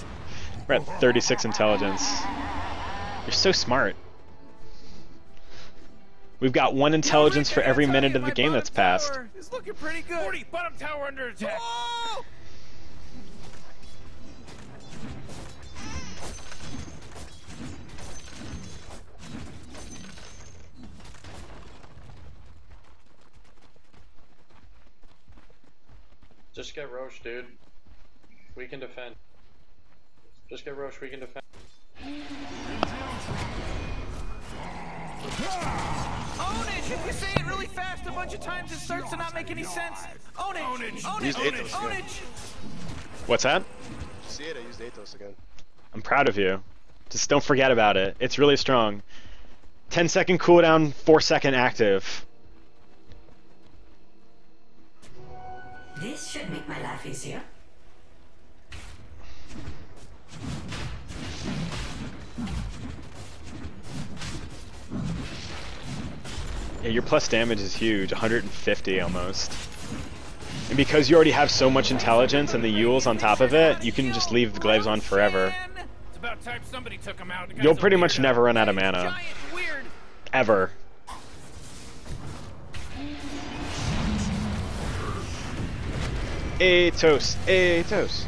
[SPEAKER 3] We're at 36 intelligence. You're so smart. We've got 1 intelligence for every minute of the game that's passed.
[SPEAKER 2] It's looking pretty good.
[SPEAKER 1] 40, bottom tower under attack.
[SPEAKER 2] Oh!
[SPEAKER 6] Just get Roche, dude. We can defend. Just get Roche, we can defend.
[SPEAKER 2] Own it! If you say it really fast a bunch of times, it starts to not make any sense. Own it!
[SPEAKER 1] Own it.
[SPEAKER 2] Own
[SPEAKER 4] Use
[SPEAKER 2] it!
[SPEAKER 4] Atos
[SPEAKER 2] Own
[SPEAKER 4] again.
[SPEAKER 2] it!
[SPEAKER 3] What's that?
[SPEAKER 4] See it? I used Atos again.
[SPEAKER 3] I'm proud of you. Just don't forget about it. It's really strong. 10-second cooldown, 4-second active.
[SPEAKER 5] This should make my life easier.
[SPEAKER 3] Yeah, your plus damage is huge, 150 almost. And because you already have so much intelligence and the Yules on top of it, you can just leave the glaives on forever.
[SPEAKER 1] It's about time somebody took him out. The guy's
[SPEAKER 3] You'll
[SPEAKER 1] a
[SPEAKER 3] pretty much
[SPEAKER 1] weirdo.
[SPEAKER 3] never run out of mana.
[SPEAKER 2] Giant weird.
[SPEAKER 3] Ever. Atos, Atos.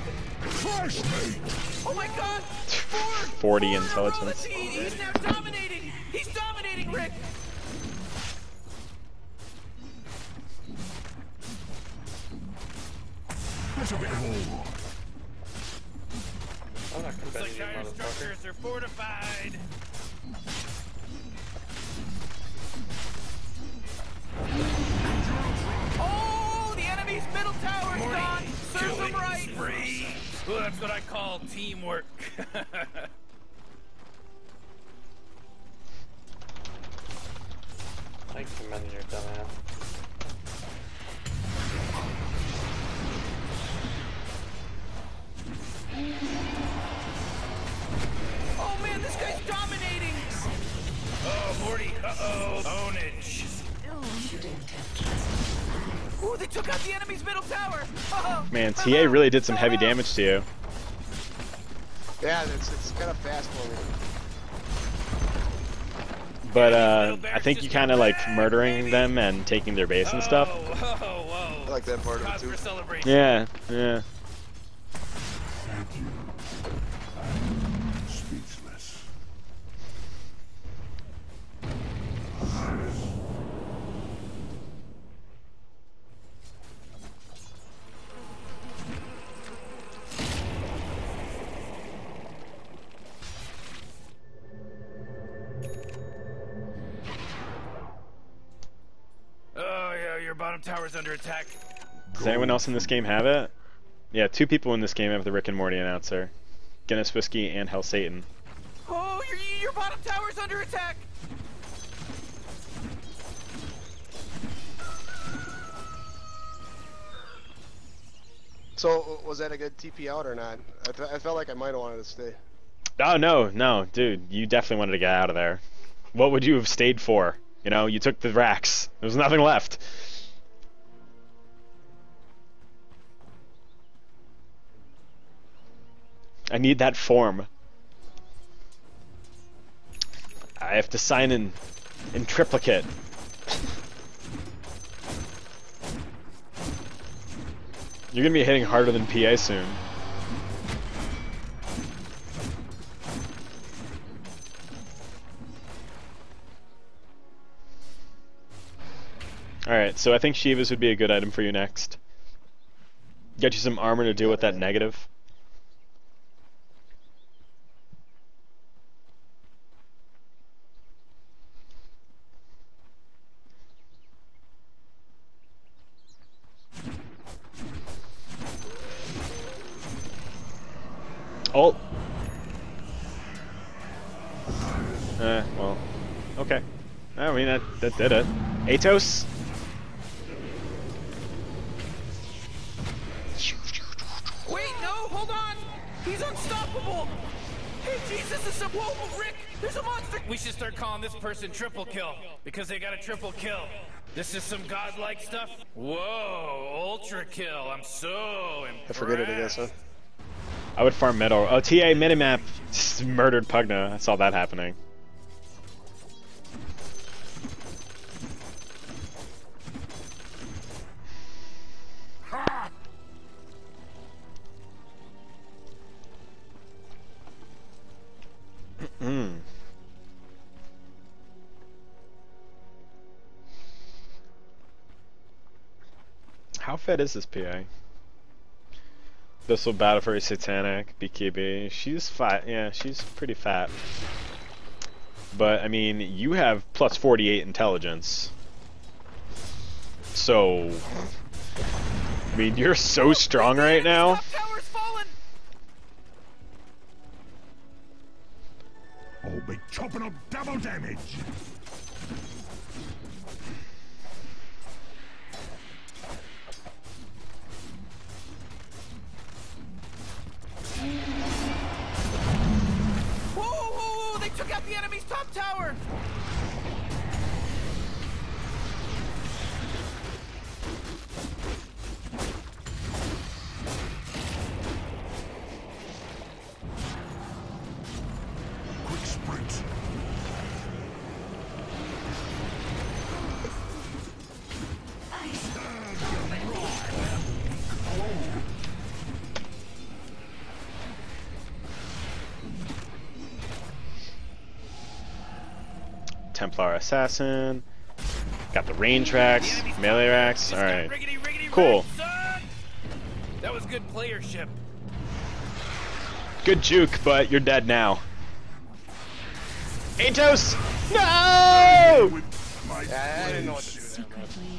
[SPEAKER 2] Oh my god!
[SPEAKER 3] 40 intelligence.
[SPEAKER 2] He's now dominating! He's dominating, Rick!
[SPEAKER 7] That's a bit more.
[SPEAKER 6] I'm not
[SPEAKER 1] Looks
[SPEAKER 6] convinced,
[SPEAKER 1] like
[SPEAKER 6] you
[SPEAKER 1] our
[SPEAKER 6] motherfucker.
[SPEAKER 1] structures are fortified.
[SPEAKER 2] Oh, the enemy's middle tower's gone! Serves him right!
[SPEAKER 1] Spree. Well, that's what I call teamwork.
[SPEAKER 6] I commend your dumbass.
[SPEAKER 2] Oh man, this guy's dominating!
[SPEAKER 1] Oh, Morty. Uh-oh. Ownage.
[SPEAKER 2] Ooh, they took out the enemy's middle tower! Oh,
[SPEAKER 3] Man, TA really did some heavy damage to you.
[SPEAKER 4] Yeah, it's kind of fast for me.
[SPEAKER 3] But I think you kind of like murdering them and taking their base and stuff.
[SPEAKER 1] Whoa, whoa.
[SPEAKER 4] I like that part of it
[SPEAKER 1] Cause
[SPEAKER 4] too.
[SPEAKER 1] for celebration.
[SPEAKER 3] Yeah, yeah.
[SPEAKER 7] Thank you. I'm speechless.
[SPEAKER 1] Oh, yeah, your bottom tower's under attack.
[SPEAKER 3] Does anyone else in this game have it? Yeah, 2 people in this game have the Rick and Morty announcer. Guinness Whiskey and Hell Satan.
[SPEAKER 2] Oh, your bottom tower's under attack!
[SPEAKER 4] So, was that a good TP out or not? I felt like I might have wanted to stay.
[SPEAKER 3] Oh, no, dude. You definitely wanted to get out of there. What would you have stayed for? You know, you took the racks. There was nothing left. I need that form. I have to sign in triplicate. You're gonna be hitting harder than PA soon. Alright, so I think Shivas would be a good item for you next. Get you some armor to deal with that negative. Ult. Well, okay. I mean, that did it. Atos?
[SPEAKER 2] Wait, no, hold on! He's unstoppable! Hey, Jesus, is a whoa, Rick! There's a monster!
[SPEAKER 1] We should start calling this person triple kill, because they got a triple kill. This is some godlike stuff. Whoa, ultra kill. I'm so impressed.
[SPEAKER 4] I forget it, I guess, huh?
[SPEAKER 3] I would farm metal. Oh, TA minimap just murdered Pugna. I saw that happening. How fed is this PA? This will battle for a satanic BKB. She's fat. Yeah, she's pretty fat. But I mean, you have plus 48 intelligence. So, I mean, you're so strong right now.
[SPEAKER 2] Top tower's fallen!
[SPEAKER 7] I'll be chopping up double damage.
[SPEAKER 2] Whoa, they took out the enemy's top tower!
[SPEAKER 7] Quick sprint.
[SPEAKER 3] Templar Assassin. Got the range racks, melee racks. All right, cool.
[SPEAKER 1] That was good playership.
[SPEAKER 3] Good juke, but you're dead now. Atos! No!
[SPEAKER 4] Yeah, I didn't know what to do there, man.
[SPEAKER 8] Secretly,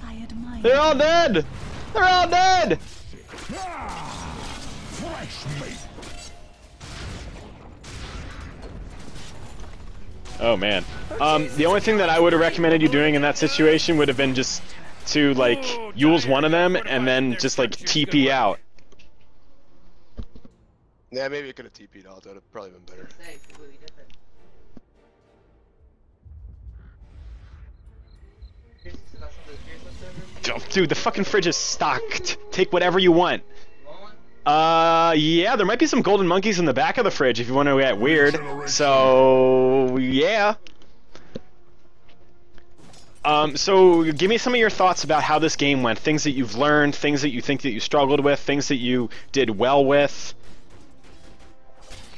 [SPEAKER 8] I admire.
[SPEAKER 3] They're all dead! They're all dead!
[SPEAKER 7] Fresh meat.
[SPEAKER 3] Oh man. The only thing that I would have recommended you doing in that situation would have been just to like use one of them and then just like TP out.
[SPEAKER 4] Yeah, maybe it could have TP'd out. That would have probably been better.
[SPEAKER 3] Dude, the fucking fridge is stocked. Take whatever you want. Yeah, there might be some golden monkeys in the back of the fridge if you want to get weird. So, yeah. So give me some of your thoughts about how this game went. Things that you've learned, things that you think that you struggled with, things that you did well with.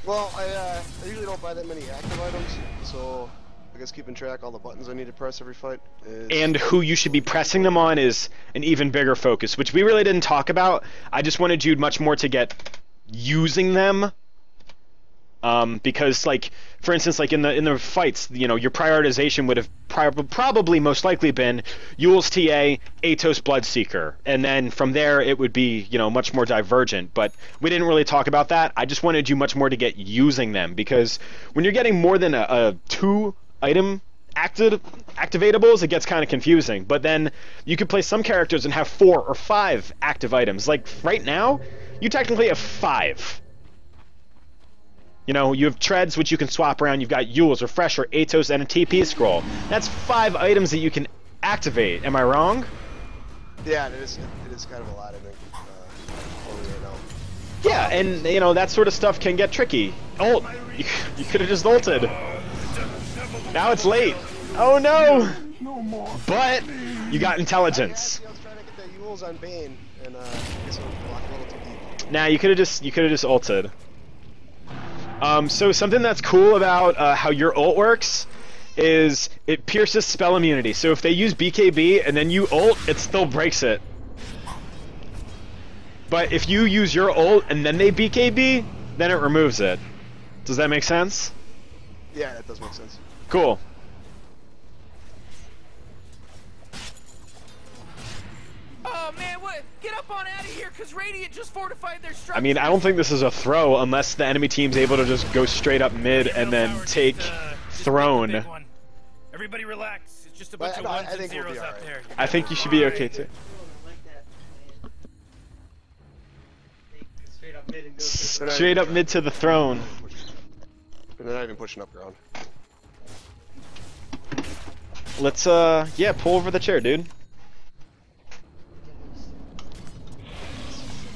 [SPEAKER 4] Well, I usually don't buy that many active items, so I guess keeping track all the buttons I need to press every fight is...
[SPEAKER 3] And who you should be pressing them on is an even bigger focus, which we really didn't talk about. I just wanted you much more to get using them. Because, like, for instance, like in the fights, you know, your prioritization would have probably most likely been Yule's TA, Atos Bloodseeker, and then from there it would be, you know, much more divergent. But we didn't really talk about that. I just wanted you much more to get using them, because when you're getting more than a 2 item activatables, it gets kind of confusing. But then you could play some characters and have 4 or 5 active items. Like right now, you technically have 5. You know, you have treads, which you can swap around. You've got Yule's, Refresher, Atos, and a TP scroll. That's 5 items that you can activate. Am I wrong?
[SPEAKER 4] Yeah, it is kind of a lot, I think, only right now.
[SPEAKER 3] Yeah, and, you know, that sort of stuff can get tricky. Ult! You could have just ulted. Now it's late. Oh, no! But you got intelligence.
[SPEAKER 4] I was trying to get that Yule's on Bane, and I guess I blocked a little too deep.
[SPEAKER 3] Nah, you could have just ulted. So something that's cool about how your ult works is it pierces spell immunity. So if they use BKB and then you ult, it still breaks it. But if you use your ult and then they BKB, then it removes it. Does that make sense?
[SPEAKER 4] Yeah, that does make sense.
[SPEAKER 3] Cool.
[SPEAKER 2] Oh man, what? Get up on out of here, cause Radiant just fortified their structure.
[SPEAKER 3] I mean, I don't think this is a throw unless the enemy team's able to just go straight up mid and then take throne.
[SPEAKER 1] Everybody relax. It's just a bunch of
[SPEAKER 4] I
[SPEAKER 1] ones and
[SPEAKER 4] think we'll
[SPEAKER 1] zeros
[SPEAKER 4] be
[SPEAKER 1] out
[SPEAKER 4] alright.
[SPEAKER 1] there.
[SPEAKER 3] I think you should be okay too. Straight up mid to the throne.
[SPEAKER 4] And they're not even pushing up ground.
[SPEAKER 3] Let's yeah, pull over the chair, dude.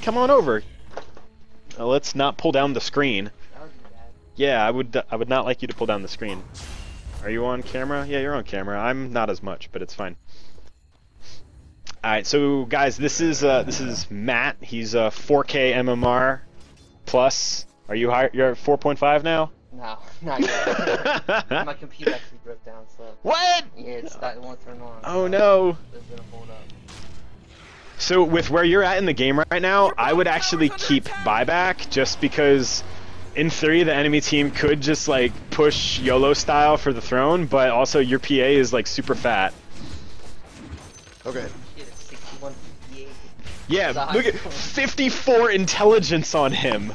[SPEAKER 3] Come on over. Let's not pull down the screen. Yeah, I would not like you to pull down the screen. Are you on camera? Yeah, you're on camera. I'm not as much, but it's fine. All right, so guys, this is Matt. He's a 4K MMR plus. Are you higher? You're at 4.5 now?
[SPEAKER 9] No, not yet. My computer actually broke down, so.
[SPEAKER 3] What?
[SPEAKER 9] Yeah, it won't turn on.
[SPEAKER 3] Oh no.
[SPEAKER 9] It's gonna hold up.
[SPEAKER 3] So with where you're at in the game right now, I would actually keep buyback just because in theory the enemy team could just like push YOLO style for the throne, but also your PA is like super fat.
[SPEAKER 4] Okay.
[SPEAKER 9] Shit, it's 61, 58.
[SPEAKER 3] Yeah, look at 54 intelligence on him.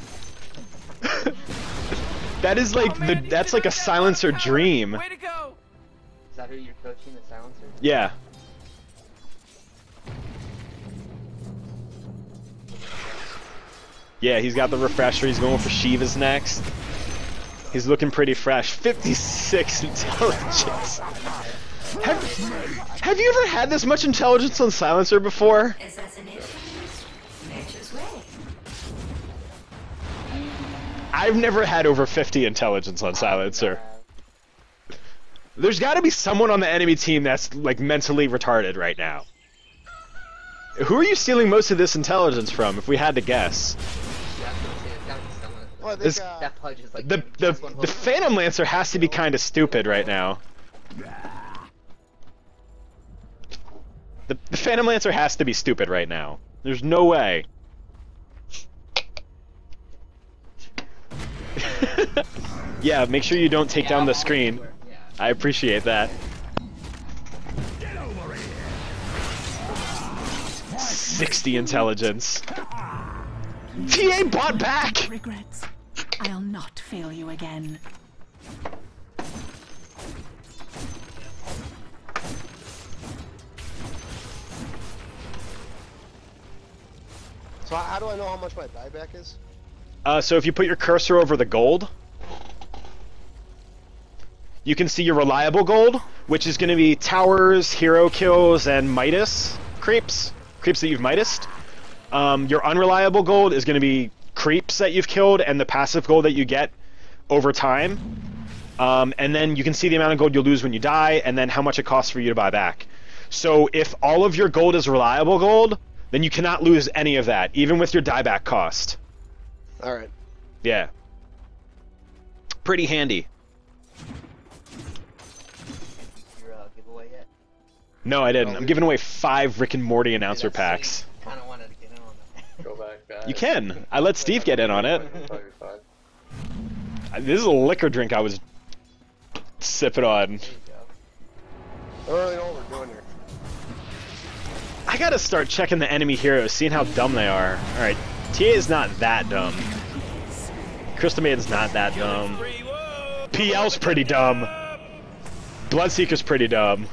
[SPEAKER 3] That is like that's like a silencer dream.
[SPEAKER 2] Way to go!
[SPEAKER 9] Is that who you're coaching, the silencer?
[SPEAKER 3] Yeah. Yeah, he's got the refresher. He's going for Shiva's next. He's looking pretty fresh. 56 intelligence. Have you ever had this much intelligence on Silencer before?
[SPEAKER 5] Assassination nature's way.
[SPEAKER 3] I've never had over 50 intelligence on Silencer. There's got to be someone on the enemy team that's like mentally retarded right now. Who are you stealing most of this intelligence from, if we had to guess?
[SPEAKER 4] Well, I think,
[SPEAKER 9] That pudge is like
[SPEAKER 3] The Phantom Lancer has to be kind of stupid right now. The Phantom Lancer has to be stupid right now. There's no way. Yeah, make sure you don't take down the screen. I appreciate that. 60 intelligence. TA bought back!
[SPEAKER 8] Regrets. I'll not fail you again.
[SPEAKER 4] So how do I know how much my dieback is?
[SPEAKER 3] So if you put your cursor over the gold, you can see your reliable gold, which is going to be towers, hero kills, and Midas creeps that you've Midased. Your unreliable gold is going to be creeps that you've killed and the passive gold that you get over time. And then you can see the amount of gold you'll lose when you die, and then how much it costs for you to buy back. So if all of your gold is reliable gold, then you cannot lose any of that, even with your dieback cost.
[SPEAKER 4] Alright.
[SPEAKER 3] Yeah. Pretty handy.
[SPEAKER 9] Your giveaway yet?
[SPEAKER 3] No, I didn't. I'm giving away 5 Rick and Morty announcer packs.
[SPEAKER 9] Kind of wanted to get in on that.
[SPEAKER 6] Go back, guys.
[SPEAKER 3] You can. I let Steve get in on it. This is a liquor drink I was sipping on.
[SPEAKER 9] There you go.
[SPEAKER 4] I don't really know what we're doing here.
[SPEAKER 3] I gotta start checking the enemy heroes, seeing how dumb they are. Alright, TA is not that dumb. Crystal Maiden's not that dumb. PL's pretty dumb. Bloodseeker's pretty dumb.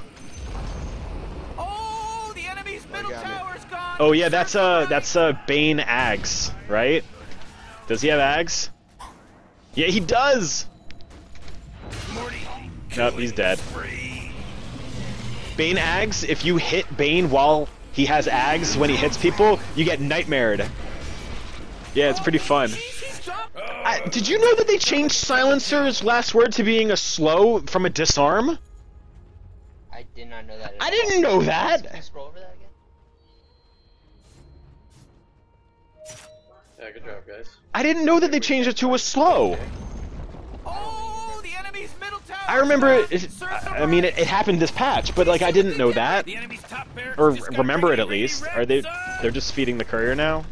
[SPEAKER 2] Oh, the enemy's middle tower's gone.
[SPEAKER 3] Oh yeah, that's Bane Ags, right? Does he have Ags? Yeah, he does! Nope, he's dead. Bane Ags, if you hit Bane while he has Ags when he hits people, you get nightmared. Yeah, it's pretty fun. Did you know that they changed Silencer's last word to being a slow from a disarm?
[SPEAKER 9] I did not know that.
[SPEAKER 3] I didn't know that!
[SPEAKER 9] Can you scroll over that again?
[SPEAKER 6] Yeah, good job, guys.
[SPEAKER 3] I didn't know that they changed it to a slow.
[SPEAKER 2] Oh, the enemy's middle tower.
[SPEAKER 3] I remember I mean, it happened this patch, but like I didn't know that,
[SPEAKER 2] The enemy's top barracks
[SPEAKER 3] or
[SPEAKER 2] just got
[SPEAKER 3] remember it
[SPEAKER 2] pretty
[SPEAKER 3] at least.
[SPEAKER 2] wrecked.
[SPEAKER 3] Are they're just feeding the courier now?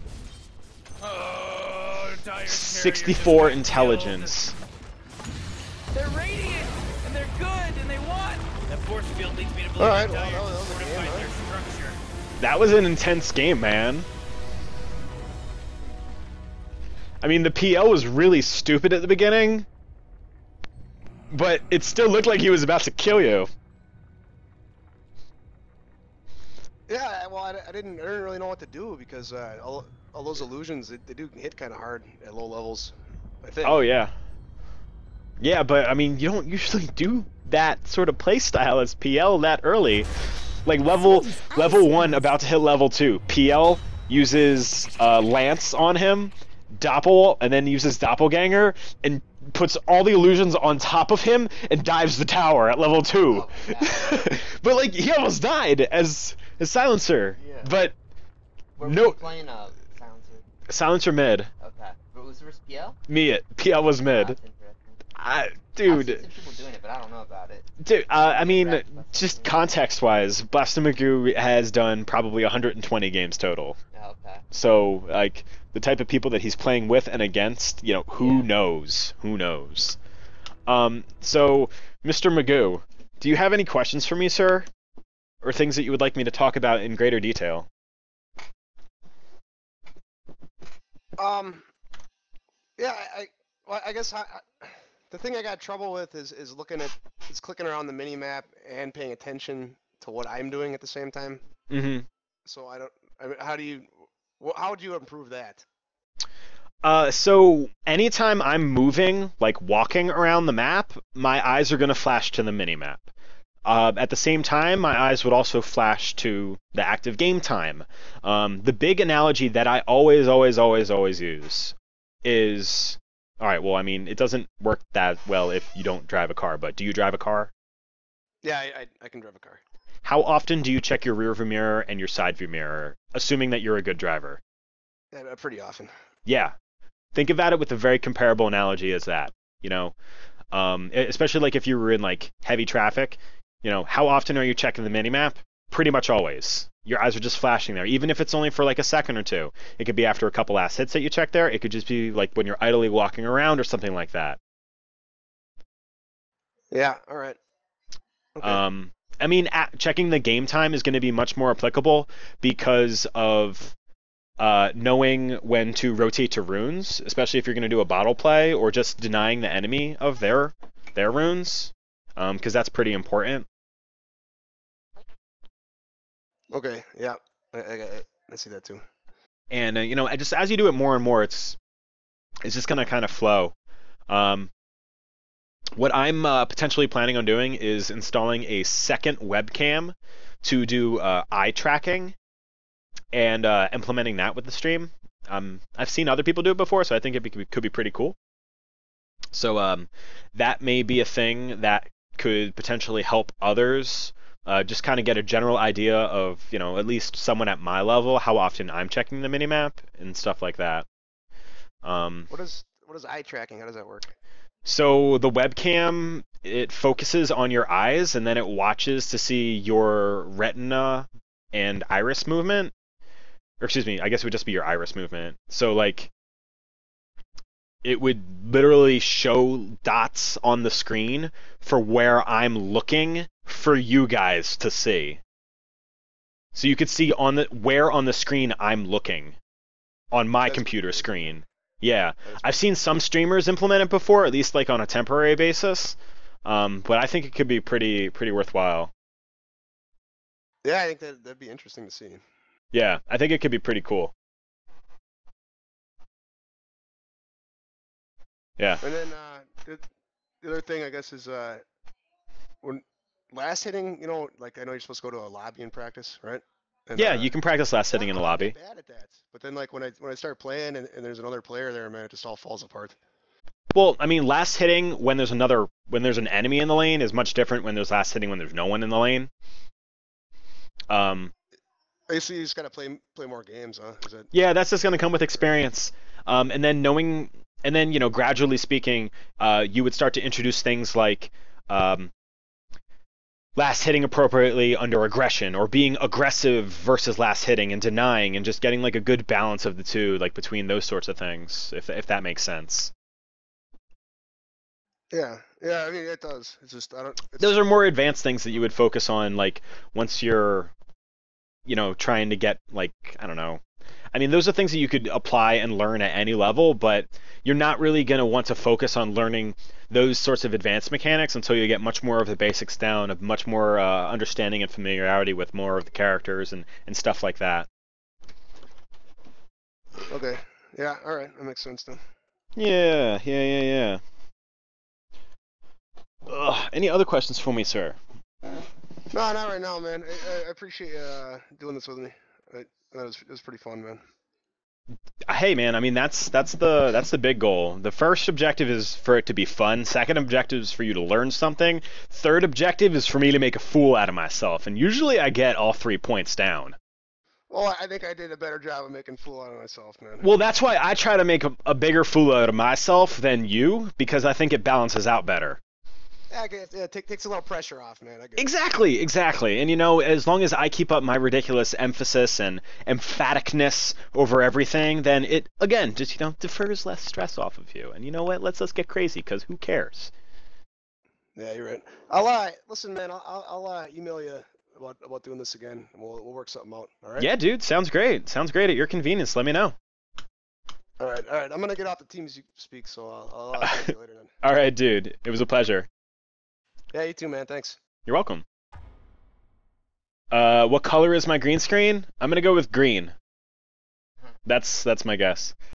[SPEAKER 2] Oh, dire carrier
[SPEAKER 3] 64
[SPEAKER 2] just got
[SPEAKER 3] intelligence.
[SPEAKER 2] killed. They're radiant and they're good and they won. That force field leads me to believe
[SPEAKER 4] Alright,
[SPEAKER 2] that
[SPEAKER 4] well,
[SPEAKER 2] Dire
[SPEAKER 4] that was a game,
[SPEAKER 2] fortified
[SPEAKER 4] right?
[SPEAKER 2] their structure.
[SPEAKER 3] That was an intense game, man. I mean, the PL was really stupid at the beginning, but it still looked like he was about to kill you.
[SPEAKER 4] Yeah, well, I didn't really know what to do because all those illusions they do hit kind of hard at low levels. I think.
[SPEAKER 3] Oh yeah. Yeah, but I mean, you don't usually do that sort of playstyle as PL that early. Like level 1 about to hit level 2. PL uses Lance on him, Doppel, and then uses Doppelganger, and puts all the illusions on top of him and dives the tower at level 2.
[SPEAKER 9] Oh, yeah.
[SPEAKER 3] But like he almost died as Silencer.
[SPEAKER 9] Yeah.
[SPEAKER 3] But
[SPEAKER 9] Were
[SPEAKER 3] no
[SPEAKER 9] we playing Silencer?
[SPEAKER 3] Silencer mid.
[SPEAKER 9] Okay. But was it versus PL?
[SPEAKER 3] PL was mid.
[SPEAKER 9] That's interesting. I've
[SPEAKER 3] Dude.
[SPEAKER 9] seen some people doing it, but I don't know about it.
[SPEAKER 3] Dude, I mean, just context-wise, Blaster Magoo has done probably 120 games total.
[SPEAKER 9] Oh, okay.
[SPEAKER 3] So, like, the type of people that he's playing with and against, you know, who
[SPEAKER 9] Yeah.
[SPEAKER 3] knows? Who knows? So, Mr. Magoo, do you have any questions for me, sir? Or things that you would like me to talk about in greater detail?
[SPEAKER 4] Yeah, I guess the thing I got trouble with is clicking around the mini map and paying attention to what I'm doing at the same time.
[SPEAKER 3] Mm-hmm.
[SPEAKER 4] So I mean, how would you improve that?
[SPEAKER 3] So anytime I'm moving, like walking around the map, my eyes are going to flash to the minimap. At the same time, my eyes would also flash to the active game time. The big analogy that I always use is, alright, well, I mean, it doesn't work that well if you don't drive a car, but do you drive a car?
[SPEAKER 4] Yeah, I can drive a car.
[SPEAKER 3] How often do you check your rear view mirror and your side view mirror, assuming that you're a good driver?
[SPEAKER 4] Yeah, pretty often.
[SPEAKER 3] Yeah. Think about it with a very comparable analogy as that, you know? Especially like if you were in like heavy traffic, You know, how often are you checking the minimap? Pretty much always. Your eyes are just flashing there, even if it's only for like a second or two. It could be after a couple last hits that you check there. It could just be like when you're idly walking around or something like that.
[SPEAKER 4] Yeah. All right. Okay.
[SPEAKER 3] I mean, checking the game time is going to be much more applicable because of knowing when to rotate to runes, especially if you're going to do a bottle play or just denying the enemy of their runes, because that's pretty important.
[SPEAKER 4] Okay. Yeah. I see that too.
[SPEAKER 3] And you know, just as you do it more and more, it's just going to kind of flow. What I'm potentially planning on doing is installing a second webcam to do eye tracking and implementing that with the stream. I've seen other people do it before, so I think it could be pretty cool. So that may be a thing that could potentially help others just kind of get a general idea of, you know, at least someone at my level, how often I'm checking the minimap and stuff like that.
[SPEAKER 4] What is eye tracking? How does that work?
[SPEAKER 3] So the webcam, it focuses on your eyes and then it watches to see your retina and iris movement. Or excuse me, I guess it would just be your iris movement. So like it would literally show dots on the screen for where I'm looking for you guys to see. So you could see where on the screen I'm looking on my computer screen. Yeah, I've seen some streamers implement it before, at least like on a temporary basis. But I think it could be pretty worthwhile.
[SPEAKER 4] Yeah, I think that'd be interesting to see.
[SPEAKER 3] Yeah, I think it could be pretty cool. Yeah.
[SPEAKER 4] And then the other thing I guess is when last hitting, you know, like I know you're supposed to go to a lobby and practice, right? And,
[SPEAKER 3] yeah, you can practice last hitting in a lobby.
[SPEAKER 4] I'm bad at that. But then like when I start playing and there's another player there, man, it just all falls apart.
[SPEAKER 3] Well, I mean, last hitting when there's an enemy in the lane is much different when there's last hitting when there's no one in the lane.
[SPEAKER 4] Basically, you just gotta play more games, huh?
[SPEAKER 3] Yeah, that's just gonna come with experience. And then you know, gradually speaking, you would start to introduce things like last hitting appropriately under aggression, or being aggressive versus last hitting and denying, and just getting like a good balance of the two, like between those sorts of things, if that makes sense.
[SPEAKER 4] Yeah, I mean it does. It's just
[SPEAKER 3] Those are more advanced things that you would focus on, like once you're, you know, trying to get like, I don't know. I mean, those are things that you could apply and learn at any level, but you're not really going to want to focus on learning those sorts of advanced mechanics until you get much more of the basics down, of much more understanding and familiarity with more of the characters and stuff like that.
[SPEAKER 4] Okay. Yeah, alright. That makes sense then.
[SPEAKER 3] Yeah. Any other questions for me, sir?
[SPEAKER 4] No, not right now, man. I appreciate doing this with me. It was pretty fun, man.
[SPEAKER 3] Hey, man. I mean, that's the big goal. The first objective is for it to be fun. Second objective is for you to learn something. Third objective is for me to make a fool out of myself. And usually, I get all 3 points down.
[SPEAKER 4] Well, I think I did a better job of making a fool out of myself, man.
[SPEAKER 3] Well, that's why I try to make a bigger fool out of myself than you, because I think it balances out better.
[SPEAKER 4] Yeah, it takes a little pressure off, man.
[SPEAKER 3] Exactly. And you know, as long as I keep up my ridiculous emphasis and emphaticness over everything, then it, again, just, you know, defers less stress off of you. And you know what? Let's get crazy, because who cares?
[SPEAKER 4] Yeah, you're right. I'll listen, man. I'll email you about doing this again, and we'll work something out. All right?
[SPEAKER 3] Yeah, dude. Sounds great. At your convenience. Let me know.
[SPEAKER 4] All right. I'm gonna get off the Teams you speak, so I'll talk to you later then.
[SPEAKER 3] All right, dude. It was a pleasure.
[SPEAKER 4] Yeah, you too, man. Thanks.
[SPEAKER 3] You're welcome. What color is my green screen? I'm gonna go with green. That's my guess.